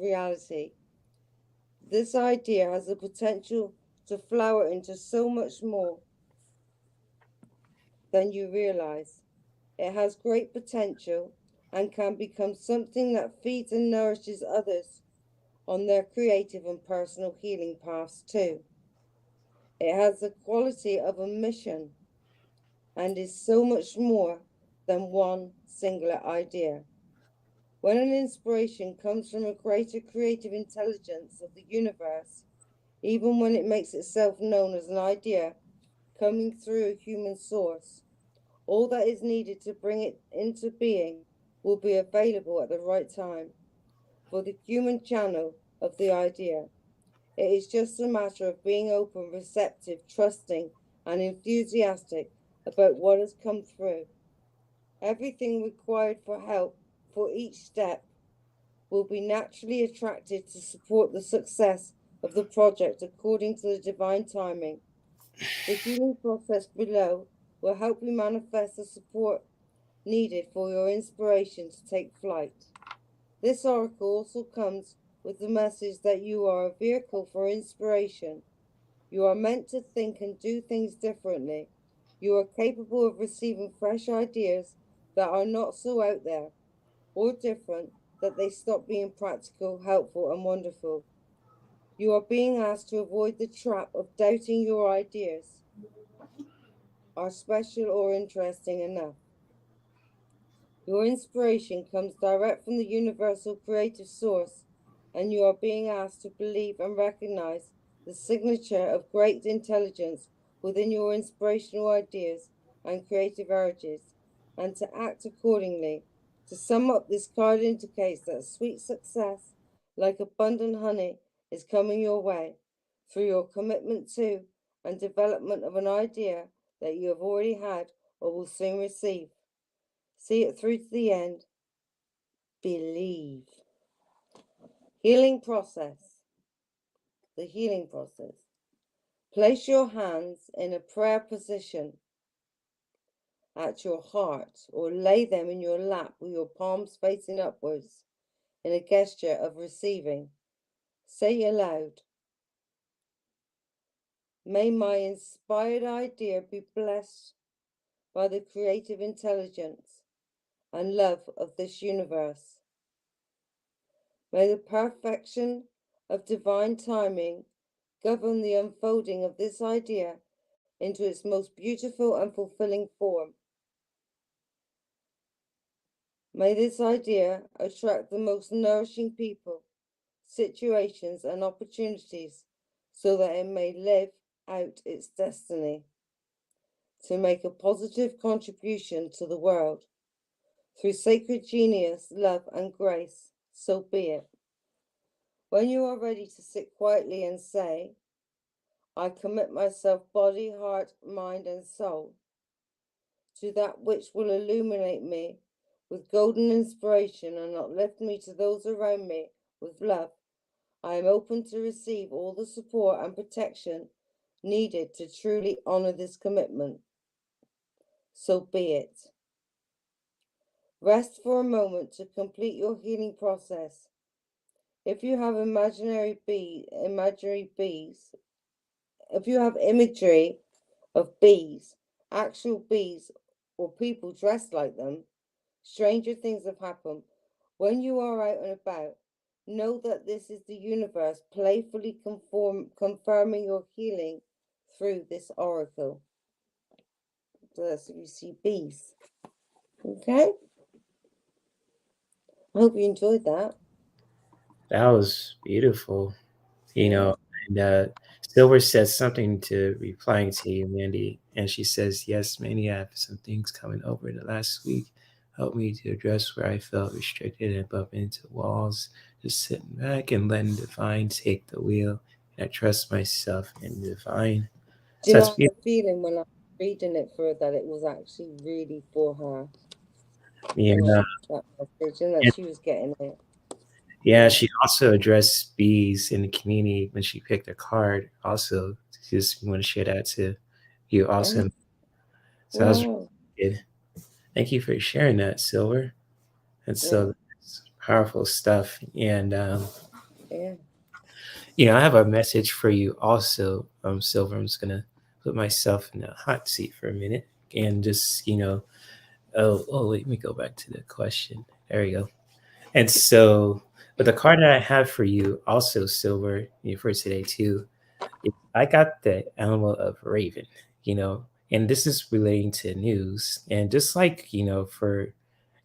reality. This idea has the potential to flower into so much more than you realize. It has great potential and can become something that feeds and nourishes others on their creative and personal healing paths too. It has the quality of a mission and is so much more than one singular idea. When an inspiration comes from a greater creative intelligence of the universe, even when it makes itself known as an idea coming through a human source, all that is needed to bring it into being will be available at the right time for the human channel of the idea. It is just a matter of being open, receptive, trusting, and enthusiastic about what has come through. Everything required for help for each step will be naturally attracted to support the success of the project according to the divine timing. The healing process below will help you manifest the support needed for your inspiration to take flight. This oracle also comes with the message that you are a vehicle for inspiration. You are meant to think and do things differently. You are capable of receiving fresh ideas that are not so out there or different that they stop being practical, helpful, and wonderful. You are being asked to avoid the trap of doubting your ideas are special or interesting enough. Your inspiration comes direct from the universal creative source, and you are being asked to believe and recognize the signature of great intelligence within your inspirational ideas and creative urges, and to act accordingly. To sum up, this card indicates that sweet success, like abundant honey, is coming your way. through your commitment to and development of an idea that you have already had or will soon receive. See it through to the end. Believe. Healing process. The healing process. Place your hands in a prayer position at your heart, or lay them in your lap with your palms facing upwards in a gesture of receiving. Say aloud, may my inspired idea be blessed by the creative intelligence and love of this universe. May the perfection of divine timing govern the unfolding of this idea into its most beautiful and fulfilling form. May this idea attract the most nourishing people, situations, and opportunities so that it may live out its destiny to make a positive contribution to the world through sacred genius, love, and grace. So be it. When you are ready to sit quietly and say, I commit myself, body, heart, mind, and soul, to that which will illuminate me with golden inspiration and uplift me to those around me with love, I am open to receive all the support and protection needed to truly honor this commitment. So be it. Rest for a moment to complete your healing process. If you have imaginary bees, if you have imagery of bees, actual bees, or people dressed like them, stranger things have happened. When you are out and about, know that this is the universe playfully confirming your healing through this oracle. So that's if you see bees. Okay? I hope you enjoyed that. That was beautiful. You know, and Silver says something to replying to you, Mandy, and she says, "Yes, Mandy, I have some things coming over the last week. Help me to address where I felt restricted and bump into walls. Just sitting back and letting divine take the wheel. And I trust myself in divine." Do So you that's know, I had beautiful. a feeling when I was reading it for her that it was actually really for her. Yeah, That message, and that and she was getting it. yeah. She also addressed bees in the community when she picked a card. Also, just want to share that to you. Also, so that was Wow. really good. Thank you for sharing that, Silver. And Yeah. so that's powerful stuff. And Yeah. I have a message for you also, Silver. I'm just gonna put myself in the hot seat for a minute and just let me go back to the question. There we go. And so, but the card that I have for you, also Silver, for today too, I got the animal of Raven. And this is relating to news, and just like for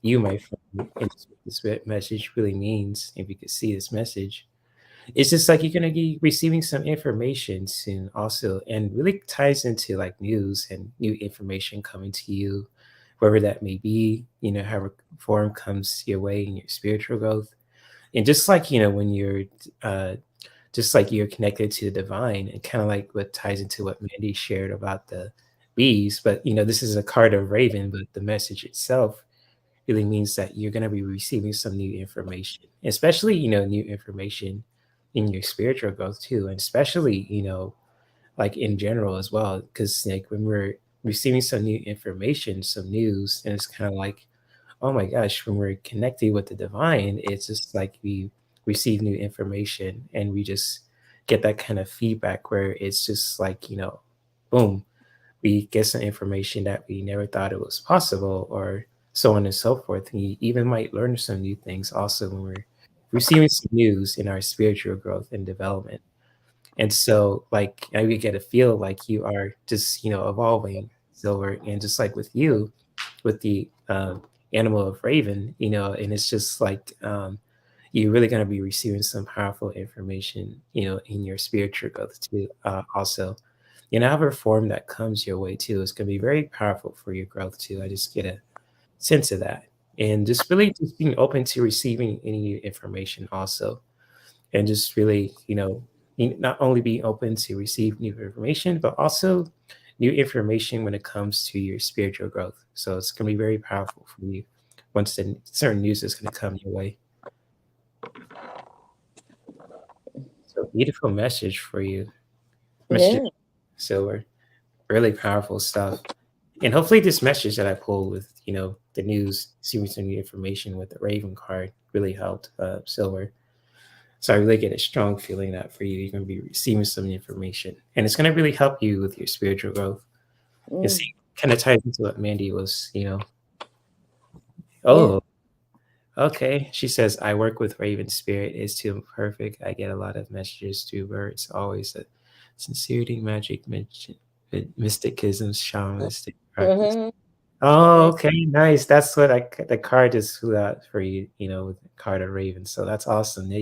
you, my friend, and this message really means, if you could see this message, it's just like you're going to be receiving some information soon also, and really ties into like news and new information coming to you, wherever that may be, however form comes your way in your spiritual growth. And just like when you're uh just like you're connected to the divine, and kind of like what ties into what Mandy shared about the bees. But this is a card of Raven, but the message itself really means that you're going to be receiving some new information, especially new information in your spiritual growth too, and especially like in general as well, because like when we're receiving some new information, some news, and it's kind of like, oh my gosh, when we're connected with the divine, it's just like we receive new information and we just get that kind of feedback where it's just like, boom, we get some information that we never thought it was possible, or so on and so forth. And you even might learn some new things also when we're receiving some news in our spiritual growth and development. And so, like, we get to feel like you are just, evolving, Silver. And just like with you, with the animal of Raven, and it's just like you're really going to be receiving some powerful information, in your spiritual growth too. Also, however form that comes your way too is going to be very powerful for your growth too. I just get a sense of that, and just really just being open to receiving any information also, and just really, not only being open to receive new information, but also new information when it comes to your spiritual growth. So it's going to be very powerful for you once the certain news is going to come your way. So beautiful message for you. Message, Yeah. Silver. Really powerful stuff. And hopefully this message that I pulled with, the news, seeing some new information with the Raven card really helped Silver. So I really get a strong feeling that for you, you're going to be receiving some information. And it's going to really help you with your spiritual growth. And see, kind of ties into what Mandy was, Oh, okay. She says, I work with Raven Spirit. It's too perfect. I get a lot of messages through words. Always a sincerity, magic, mysticism, shamanistic practice. Mm-hmm. Oh, okay, nice. That's what the card just flew out for you, with the card of Ravens. So that's awesome.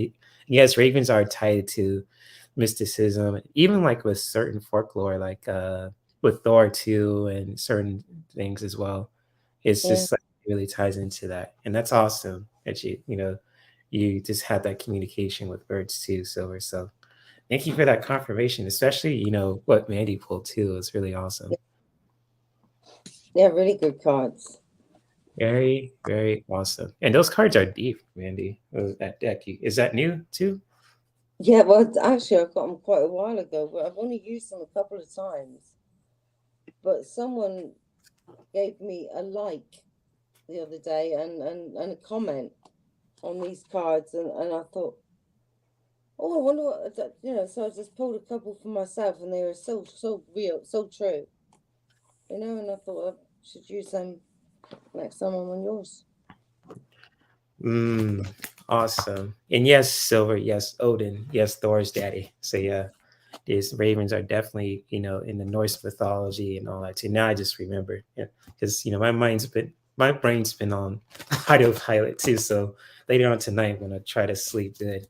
Yes, Ravens are tied to mysticism, even like with certain folklore, like with Thor too, and certain things as well. It's Yeah. just like it really ties into that, and that's awesome that you just had that communication with birds too, Silver. So thank you for that confirmation, especially what Mandy pulled too. It's really awesome. Yeah, really good cards. Very, very awesome. And those cards are deep, Mandy. That deck. Is that new too? Yeah, well, actually, I got them quite a while ago, but I've only used them a couple of times. But someone gave me a like the other day and a comment on these cards, and I thought, oh, I wonder what, so I just pulled a couple for myself, and they were so real, so true, and I thought I should use them next time I'm on yours. Awesome. And yes, Silver. Yes, Odin. Yes, Thor's daddy. So yeah, these ravens are definitely in the Norse mythology and all that too. Now I just remember, because my brain's been on autopilot too. So later on tonight, I'm gonna try to sleep good.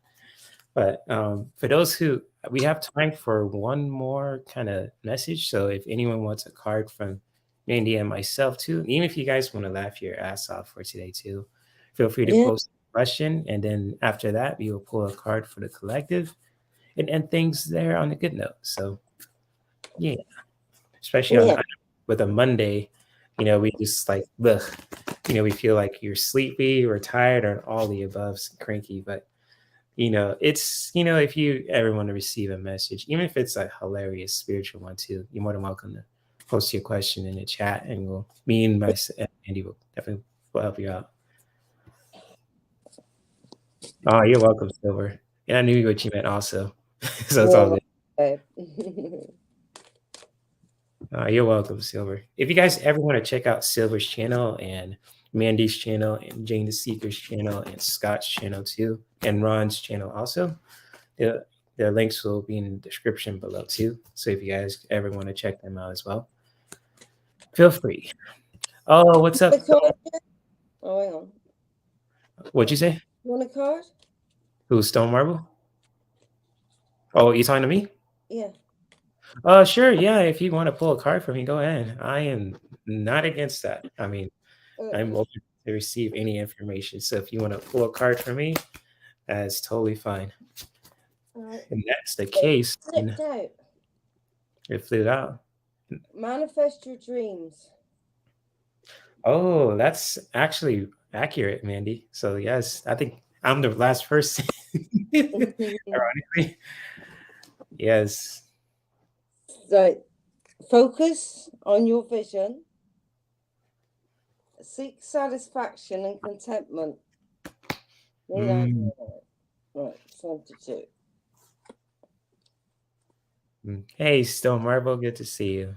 But for those who we have time for one more kind of message. So if anyone wants a card from Mandy and myself too, even if you guys want to laugh your ass off for today too, feel free to Yeah, post a question, and then after that, we will pull a card for the collective and end things there on a good note. So yeah, especially yeah, with a Monday, we just like ugh, we feel like you're sleepy or tired or all the above, cranky, but it's if you ever want to receive a message, even if it's a hilarious spiritual one too, you're more than welcome to post your question in the chat, and me and my Andy will definitely help you out. Oh, you're welcome, Silver. And I knew what you meant also, so it's all yeah. good. Okay. You're welcome, Silver. If you guys ever want to check out Silver's channel and Mandy's channel and Jane the Seeker's channel and Scott's channel too, and Ron's channel also, the links will be in the description below too. So if you guys ever want to check them out as well, feel free. Oh, what's up? The card? Oh, hang on. What'd you say? You want a card? Who's Stone Marble? Oh, you talking to me? Yeah. Sure. Yeah. If you want to pull a card for me, go ahead. I am not against that. I mean, I'm open to receive any information. So if you want to pull a card for me, that's totally fine. Right. And that's the case, then Slipped out. it flew out. Manifest your dreams. Oh, that's actually accurate, Mandy. So yes, I think I'm the last person. Ironically, yes. So, focus on your vision. Seek satisfaction and contentment. Right, 22. Hey, Stone Marble, good to see you.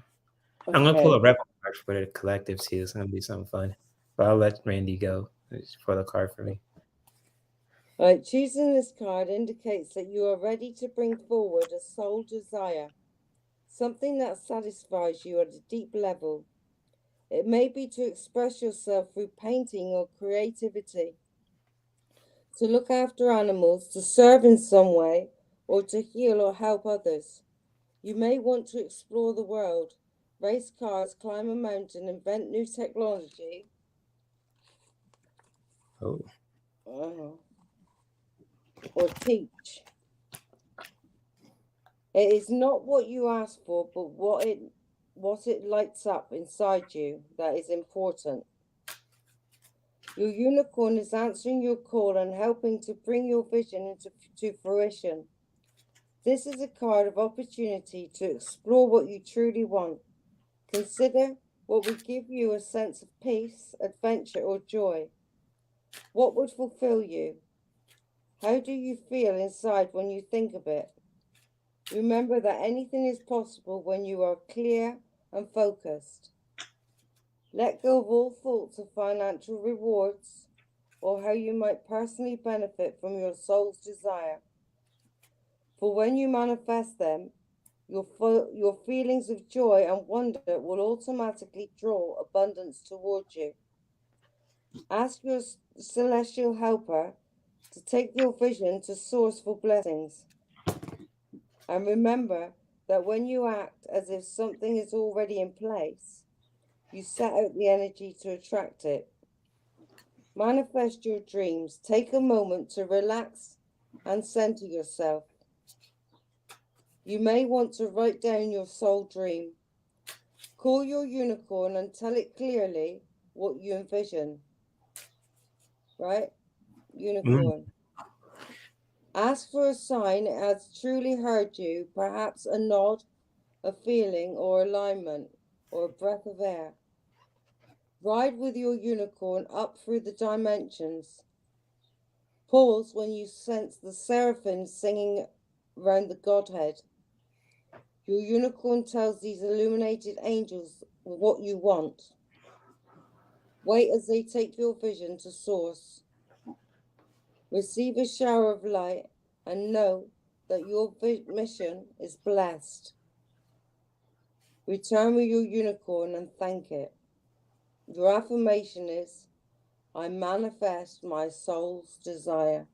I'm gonna pull a rebel card for the collective too. It's gonna be something fun, but I'll let Randy go for the card for me. Right, choosing this card indicates that you are ready to bring forward a soul desire, something that satisfies you at a deep level. It may be to express yourself through painting or creativity, to look after animals, to serve in some way, or to heal or help others. You may want to explore the world, race cars, climb a mountain, invent new technology. Oh. Or teach. It is not what you ask for, but what it lights up inside you that is important. Your unicorn is answering your call and helping to bring your vision to fruition. This is a card of opportunity to explore what you truly want. Consider what would give you a sense of peace, adventure, or joy. What would fulfill you? How do you feel inside when you think of it? Remember that anything is possible when you are clear and focused. Let go of all thoughts of financial rewards or how you might personally benefit from your soul's desire. For when you manifest them, your feelings of joy and wonder will automatically draw abundance towards you. Ask your celestial helper to take your vision to source for blessings. And remember that when you act as if something is already in place, you set out the energy to attract it. Manifest your dreams. Take a moment to relax and center yourself. You may want to write down your soul dream. Call your unicorn and tell it clearly what you envision. Right? Unicorn. Ask for a sign it has truly heard you, perhaps a nod, a feeling, or alignment, or a breath of air. Ride with your unicorn up through the dimensions. Pause when you sense the seraphims singing round the Godhead. Your unicorn tells these illuminated angels what you want. Wait as they take your vision to source. Receive a shower of light and know that your mission is blessed. Return with your unicorn and thank it. Your affirmation is, I manifest my soul's desire.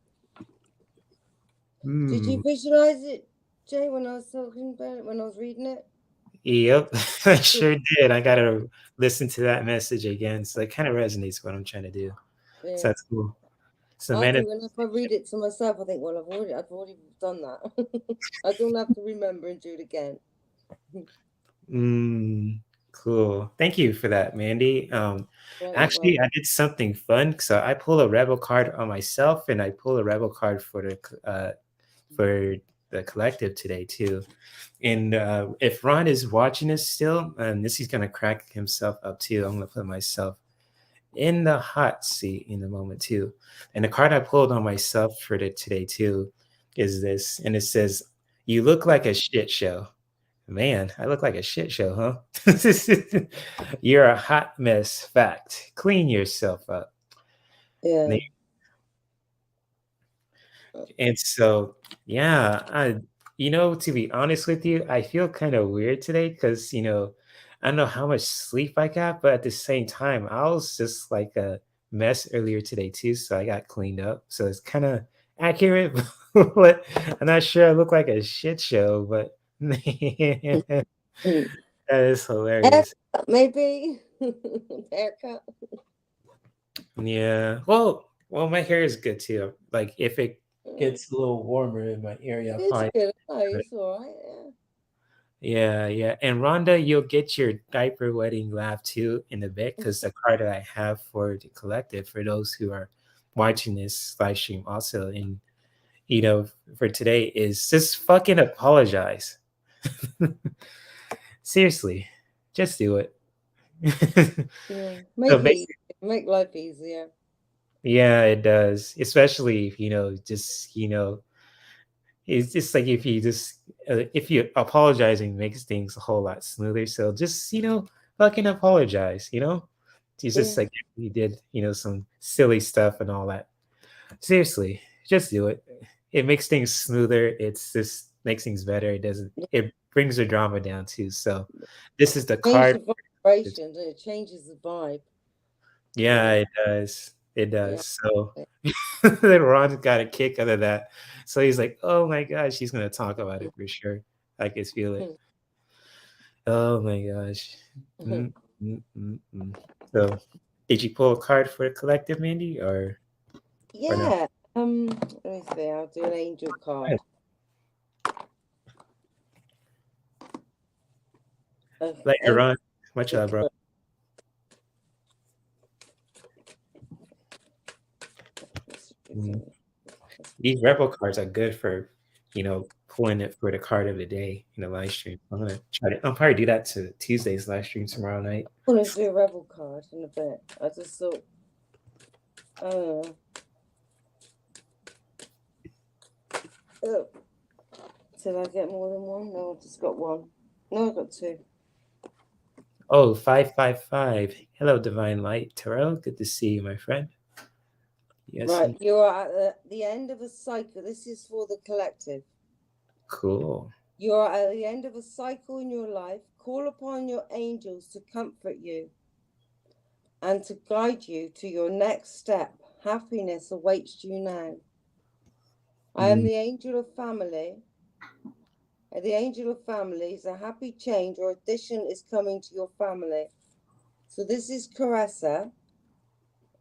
Did you visualize it, Jay, when I was talking about it, when I was reading it? Yep, I sure did. I gotta listen to that message again. So it kind of resonates with what I'm trying to do. Yeah. So that's cool. So I do, and if I read it to myself, I think, well, I've already done that. I don't have to remember and do it again. Cool. Thank you for that, Mandy. Actually, I did something fun. So I pull a rebel card on myself, and I pull a rebel card for the collective today too. And if Ron is watching this still, this is gonna crack himself up too. I'm gonna put myself in the hot seat in a moment too. And the card I pulled on myself for today too is this, and it says, "You look like a shit show." Man, I look like a shit show, huh? You're a hot mess. Fact. Clean yourself up. Yeah. And so, yeah, to be honest with you, I feel kind of weird today because, I don't know how much sleep I got, but at the same time, I was just like a mess earlier today too. So I got cleaned up. So it's kind of accurate, but I'm not sure I look like a shit show, but that is hilarious. Haircut, maybe. Haircut. Yeah. Well, my hair is good too. Like if it gets a little warmer in my area, I'll It's probably. good. Oh, it's all right. Yeah. Yeah. And Rhonda, you'll get your diaper wedding laugh too in a bit because the card that I have for the collective for those who are watching this live stream also, and for today is just fucking apologize. Seriously, just do it. Yeah. So Make life easier. yeah, it does. Especially if it's just like if you apologizing makes things a whole lot smoother. So just fucking apologize. It's just like you did some silly stuff and all that. Seriously, just do it. It makes things smoother. It's just makes things better. It brings the drama down too. So this is the card. Change the vibrations and it changes the vibe. Yeah, it does. It does. So then Ron got a kick out of that. So he's like, oh my gosh, he's going to talk about it for sure. I can feel it. Oh my gosh. So did you pull a card for the collective, Mandy? Or yeah. Let me see. I'll do an angel card. Later on. Much love, bro. These Rebel cards are good for, pulling it for the card of the day in the live stream. I'll probably do that to Tuesday's live stream tomorrow night. I'm going to do a Rebel card in a bit. I just thought, did I get more than one? No, I just got one. No, I got two. Oh, 555. Hello, Divine Light Tarot. Good to see you, my friend. Yes. Right, you are at the end of a cycle. This is for the collective. Cool. You are at the end of a cycle in your life. Call upon your angels to comfort you and to guide you to your next step. Happiness awaits you now. I am the angel of family. The angel of family is a happy change or addition is coming to your family. So this is Caressa.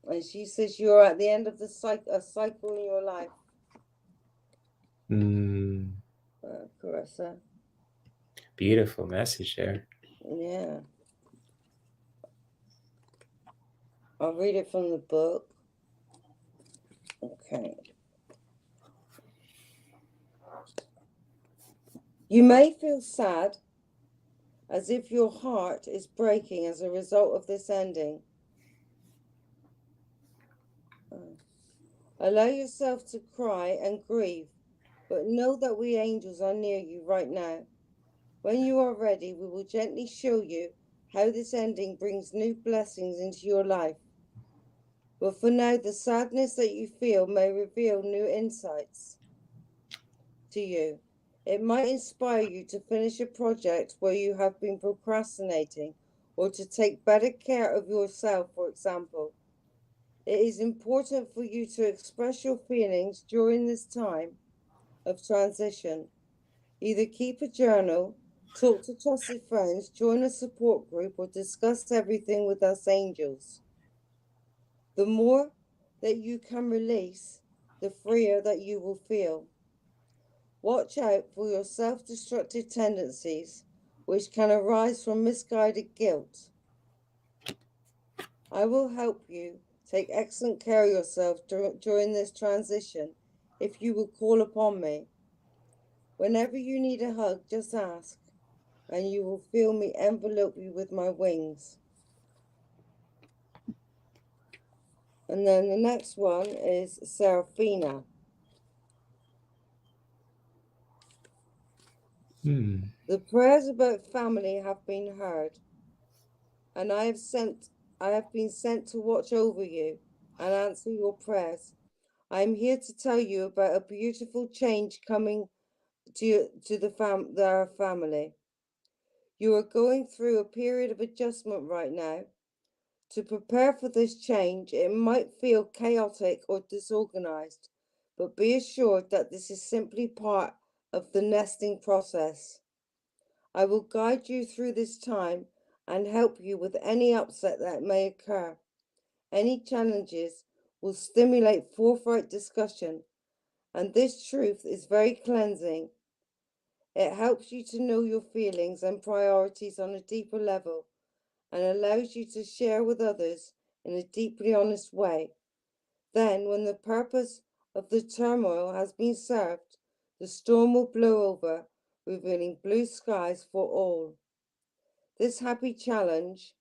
And she says you're at the end of the cycle in your life. Caressa. Beautiful message there. Yeah. I'll read it from the book. Okay. You may feel sad, as if your heart is breaking as a result of this ending. Allow yourself to cry and grieve, but know that we angels are near you right now. When you are ready, we will gently show you how this ending brings new blessings into your life. But for now, the sadness that you feel may reveal new insights to you. It might inspire you to finish a project where you have been procrastinating, or to take better care of yourself, for example. It is important for you to express your feelings during this time of transition. Either keep a journal, talk to trusted friends, join a support group, or discuss everything with us angels. The more that you can release, the freer that you will feel. Watch out for your self-destructive tendencies, which can arise from misguided guilt. I will help you take excellent care of yourself during this transition if you will call upon me. Whenever you need a hug, just ask, and you will feel me envelope you with my wings. And then the next one is Seraphina. The prayers about family have been heard, and I have been sent to watch over you and answer your prayers. I am here to tell you about a beautiful change coming to their family. You are going through a period of adjustment right now. To prepare for this change, it might feel chaotic or disorganized, but be assured that this is simply part of the nesting process. I will guide you through this time and help you with any upset that may occur. Any challenges will stimulate forthright discussion, and this truth is very cleansing. It helps you to know your feelings and priorities on a deeper level and allows you to share with others in a deeply honest way. Then, when the purpose of the turmoil has been served, the storm will blow over, revealing blue skies for all. This happy change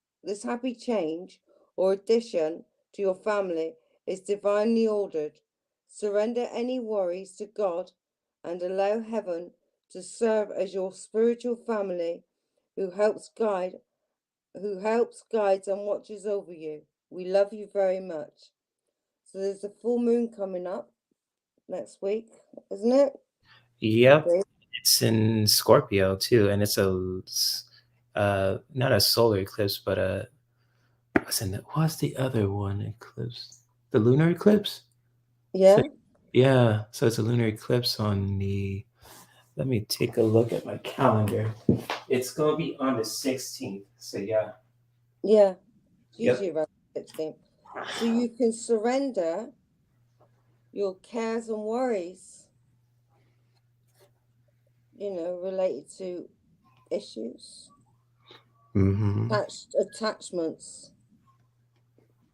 or addition to your family is divinely ordered. Surrender any worries to God and allow heaven to serve as your spiritual family who helps, guides and watches over you. We love you very much. So there's a full moon coming up next week, isn't it? Yep. It's in Scorpio too, and it's not a solar eclipse, but what's the other one eclipse? The lunar eclipse? Yeah. So it's a lunar eclipse on the. Let me take a look at my calendar. It's gonna be on the 16th. So yeah. Yeah. Usually around the 16th. So you can surrender your cares and worries, related to issues. Mm-hmm. attachments,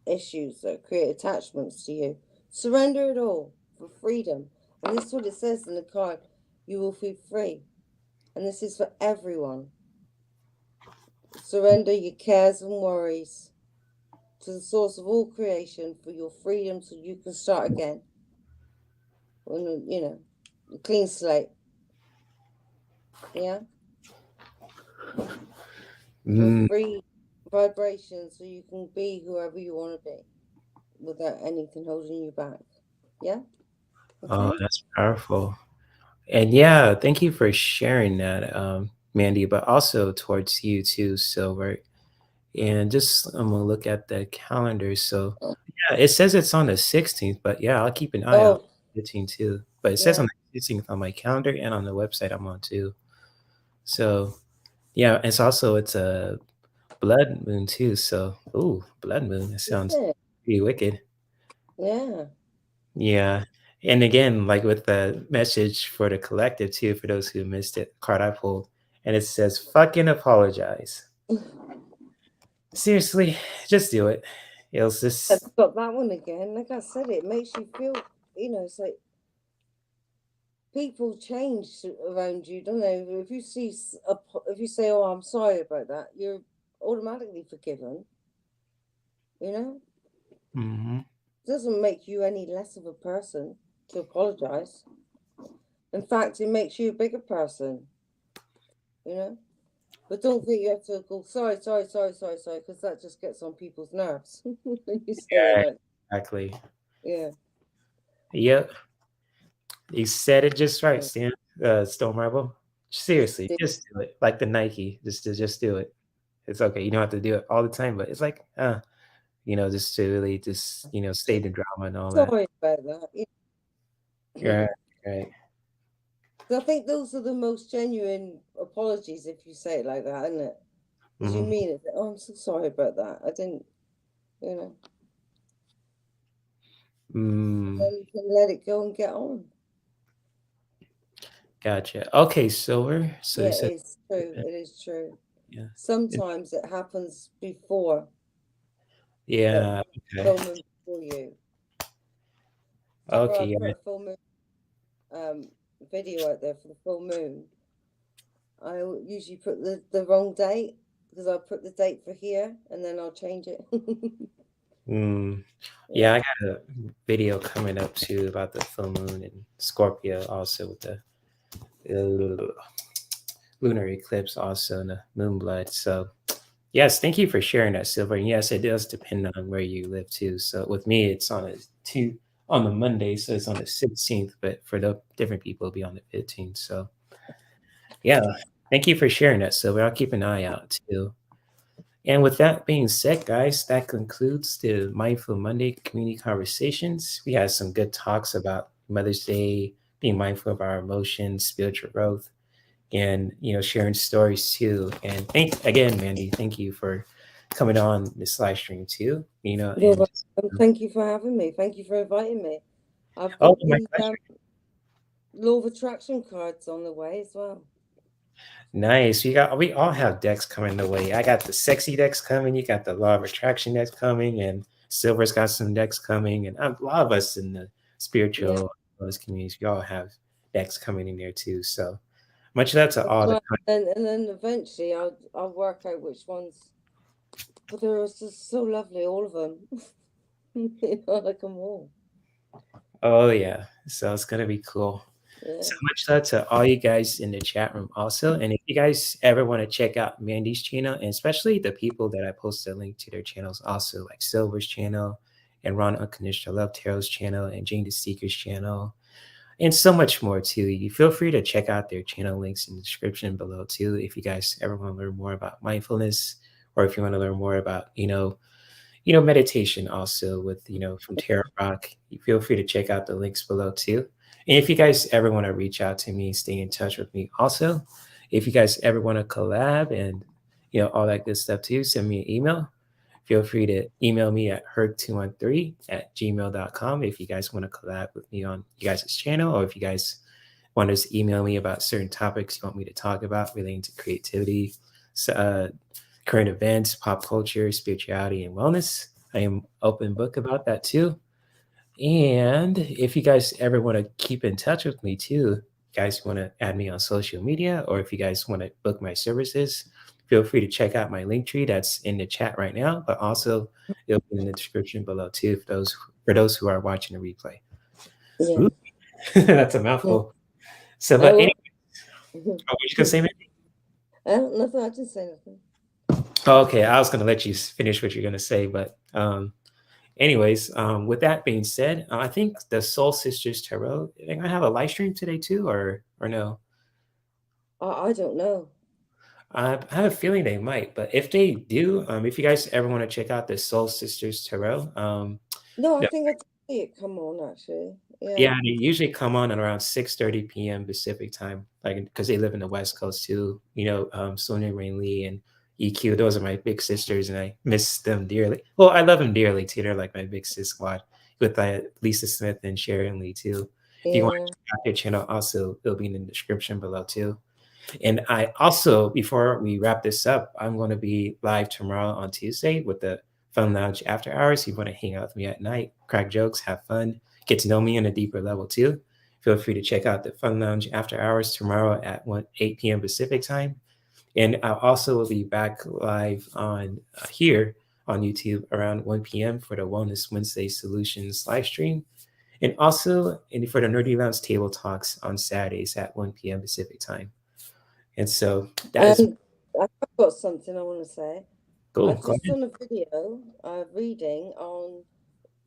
issues that create attachments to you. Surrender it all for freedom. And this is what it says in the card. You will feel free. And this is for everyone. Surrender your cares and worries to the source of all creation for your freedom so you can start again. When, you know, a clean slate. Yeah? Mm. Free vibration so you can be whoever you want to be without anything holding you back. Yeah? Okay. Oh, that's powerful. And yeah, thank you for sharing that, Mandy, but also towards you too, Silver. And just I'm gonna look at the calendar. So yeah, it says it's on the 16th, but yeah, I'll keep an eye out on the 15th too. But it says on the 16th on my calendar and on the website I'm on too. So yeah, it's a blood moon too. So ooh, blood moon. That sounds pretty wicked. Yeah. Yeah. And again, like with the message for the collective too, for those who missed it, card I pulled, and it says fucking apologize. Seriously, just do it. It's just I've got that one again. Like I said, it makes you feel, you know, it's like people change around you, don't they? If you say, "Oh, I'm sorry about that," you're automatically forgiven. You know, it doesn't make you any less of a person to apologize. In fact, it makes you a bigger person. You know, but don't think you have to go sorry, because that just gets on people's nerves. You say yeah, like, exactly. yeah. Yep. You said it just right, Stan. Stone Marble. Seriously, just do it. Like the Nike. Just do it. It's okay. You don't have to do it all the time, but it's like, just to really just, stay the drama and all that. Sorry about that. Right, right. I think those are the most genuine apologies if you say it like that, isn't it? Because you mean it. Oh, I'm so sorry about that. I didn't, you know. Then you can let it go and get on. Gotcha. Okay, Silver. So Yeah, you said it is true. It is true. yeah. Sometimes it happens before. Yeah. Okay. Full moon for you. Okay. I Yeah. put a full moon video out there for the full moon. I usually put the wrong date because I put the date for here and then I'll change it. Yeah, I got a video coming up too about the full moon and Scorpio, also with the lunar eclipse, also in the moon blood. So, yes, thank you for sharing that, Silver. And yes, it does depend on where you live too. So, with me, it's on the Monday, so it's on the 16th. But for the different people, it'll be on the 15th. So, yeah, thank you for sharing that, Silver. I'll keep an eye out too. And with that being said, guys, that concludes the Mindful Monday community conversations. We had some good talks about Mother's Day, being mindful of our emotions, spiritual growth, and sharing stories too. And again, Mandy, thank you for coming on this live stream too. And thank you for having me. Thank you for inviting me. I've oh, got my the pleasure. Law of Attraction cards on the way as well. Nice. We all have decks coming the way. I got the sexy decks coming. You got the Law of Attraction decks coming, and Silver's got some decks coming, and a lot of us in the spiritual those communities, we all have decks coming in there too. So much love to all the and then eventually I'll work out which ones. But they're just so lovely, all of them. I like them all. Oh yeah, so it's gonna be cool. Yeah. So much love to all you guys in the chat room also. And if you guys ever want to check out Mandy's channel, and especially the people that I posted a link to their channels also, like Silver's channel and Ron Unconditional Love Tarot's channel and Jane the Seeker's channel, and so much more too. You feel free to check out their channel links in the description below too. If you guys ever want to learn more about mindfulness, or if you want to learn more about, meditation also with, from Tarot Rock, you feel free to check out the links below too. And if you guys ever want to reach out to me, stay in touch with me also. If you guys ever want to collab and, all that good stuff too, send me an email. Feel free to email me at herc213@gmail.com if you guys want to collab with me on you guys' channel, or if you guys want to just email me about certain topics you want me to talk about relating to creativity, current events, pop culture, spirituality, and wellness. I am open book about that too. And if you guys ever want to keep in touch with me too, you guys want to add me on social media, or if you guys want to book my services, feel free to check out my link tree that's in the chat right now, but also it'll be in the description below too for those who are watching the replay. Yeah. Ooh, that's a Yeah. mouthful. So, but Oh, anyway, what you gonna say, man? nothing. I didn't say nothing. Oh, okay, I was gonna let you finish what you're gonna say, but anyways, with that being said, I think the Soul Sisters Tarot, they're gonna have a live stream today too, or no? I don't know. I have a feeling they might, but if they do, if you guys ever want to check out the Soul Sisters Tarot, No, I no, think I did see it come on actually. Yeah. yeah, they usually come on at around 6:30 p.m. Pacific time, like because they live in the West Coast too. Sonja Rayne Lee and EQ, those are my big sisters, and I miss them dearly. Well, I love them dearly too. They're like my big sis squad with Lisa Smith and Sharon Lee too. If you want Yeah. to check out their channel, also it'll be in the description below too. And I also, before we wrap this up, I'm going to be live tomorrow on Tuesday with the Fun Lounge After Hours. If you want to hang out with me at night, crack jokes, have fun, get to know me on a deeper level too, feel free to check out the Fun Lounge After Hours tomorrow at 8 p.m. Pacific time. And I also will be back live on here on YouTube around 1 p.m. for the Wellness Wednesday Solutions live stream. And also for the Nerdy Lounge Table Talks on Saturdays at 1 p.m. Pacific time. And so that is I've got something I want to say. cool. I've just done a video reading on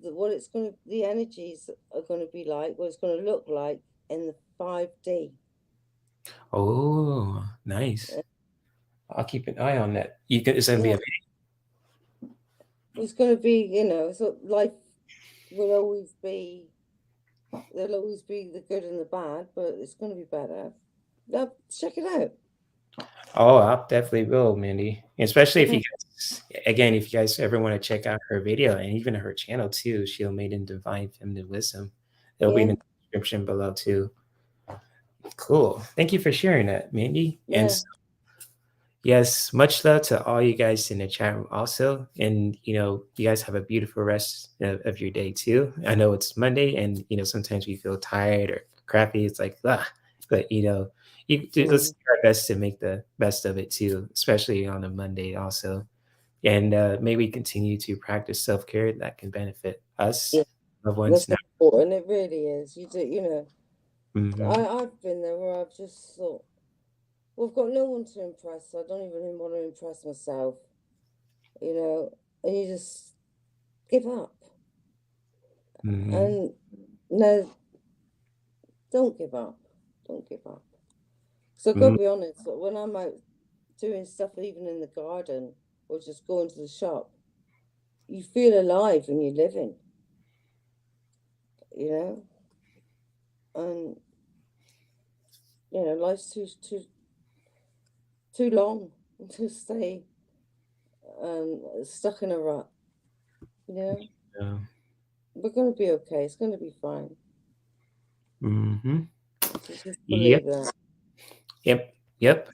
the energies are going to be like, what it's going to look like in the 5D. Oh, nice. I'll keep an eye on that. It's going to be a video. It's going to be, so life will always be, there'll always be the good and the bad, but it's going to be better. Now, check it out. Oh, I definitely will, Mandy. Especially if you guys ever want to check out her video and even her channel too, She'll Maiden Divine Feminine Wisdom. It'll be in the description below too. Cool. Thank you for sharing that, Mandy. Yeah. And so, yes, much love to all you guys in the chat room also. And, you guys have a beautiful rest of your day too. I know it's Monday and, sometimes we feel tired or crappy. It's like, but, let's do our best to make the best of it too, especially on a Monday also. And may we continue to practice self-care that can benefit us, loved ones. That's important. It really is. You do, Mm-hmm. I've been there where I've just thought, well, I've got no one to impress, so I don't even want to impress myself, and you just give up. Mm-hmm. And no, don't give up. Don't give up. So I've got to be honest, when I'm out doing stuff, even in the garden or just going to the shop, you feel alive and you're living, and life's too long to stay stuck in a rut. Yeah. We're going to be okay. It's going to be fine. Mm-hmm. Just believe that. Yep.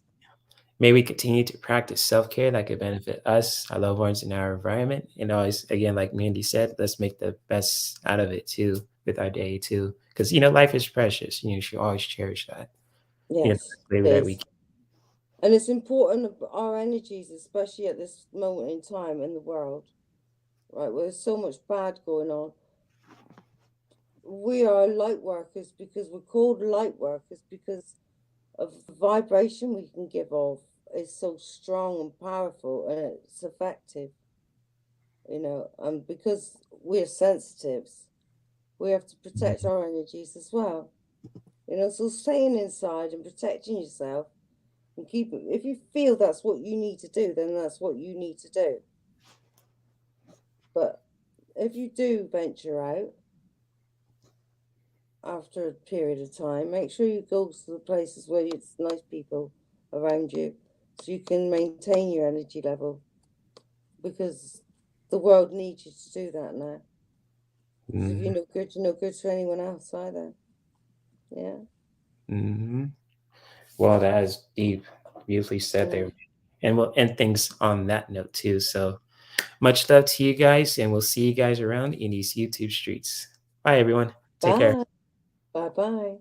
May we continue to practice self-care that could benefit us, our loved ones, and our environment. And always, again, like Mandy said, let's make the best out of it too with our day too. Because life is precious. You should always cherish that. Yes. That we can. And it's important our energies, especially at this moment in time in the world, right? Where there's so much bad going on. We are light workers because we're called light workers because of the vibration we can give off is so strong and powerful, and it's effective, and because we're sensitives, we have to protect our energies as well, so staying inside and protecting yourself and keep it. If you feel that's what you need to do, then that's what you need to do. But if you do venture out after a period of time, make sure you go to the places where it's nice people around you, so you can maintain your energy level, because the world needs you to do that now. If you're no good, you're no good to anyone else either. Yeah. Well, that is deep, beautifully said there. And we'll end things on that note too. So much love to you guys, and we'll see you guys around in these YouTube streets. Bye, everyone. Take care. Bye. Bye-bye.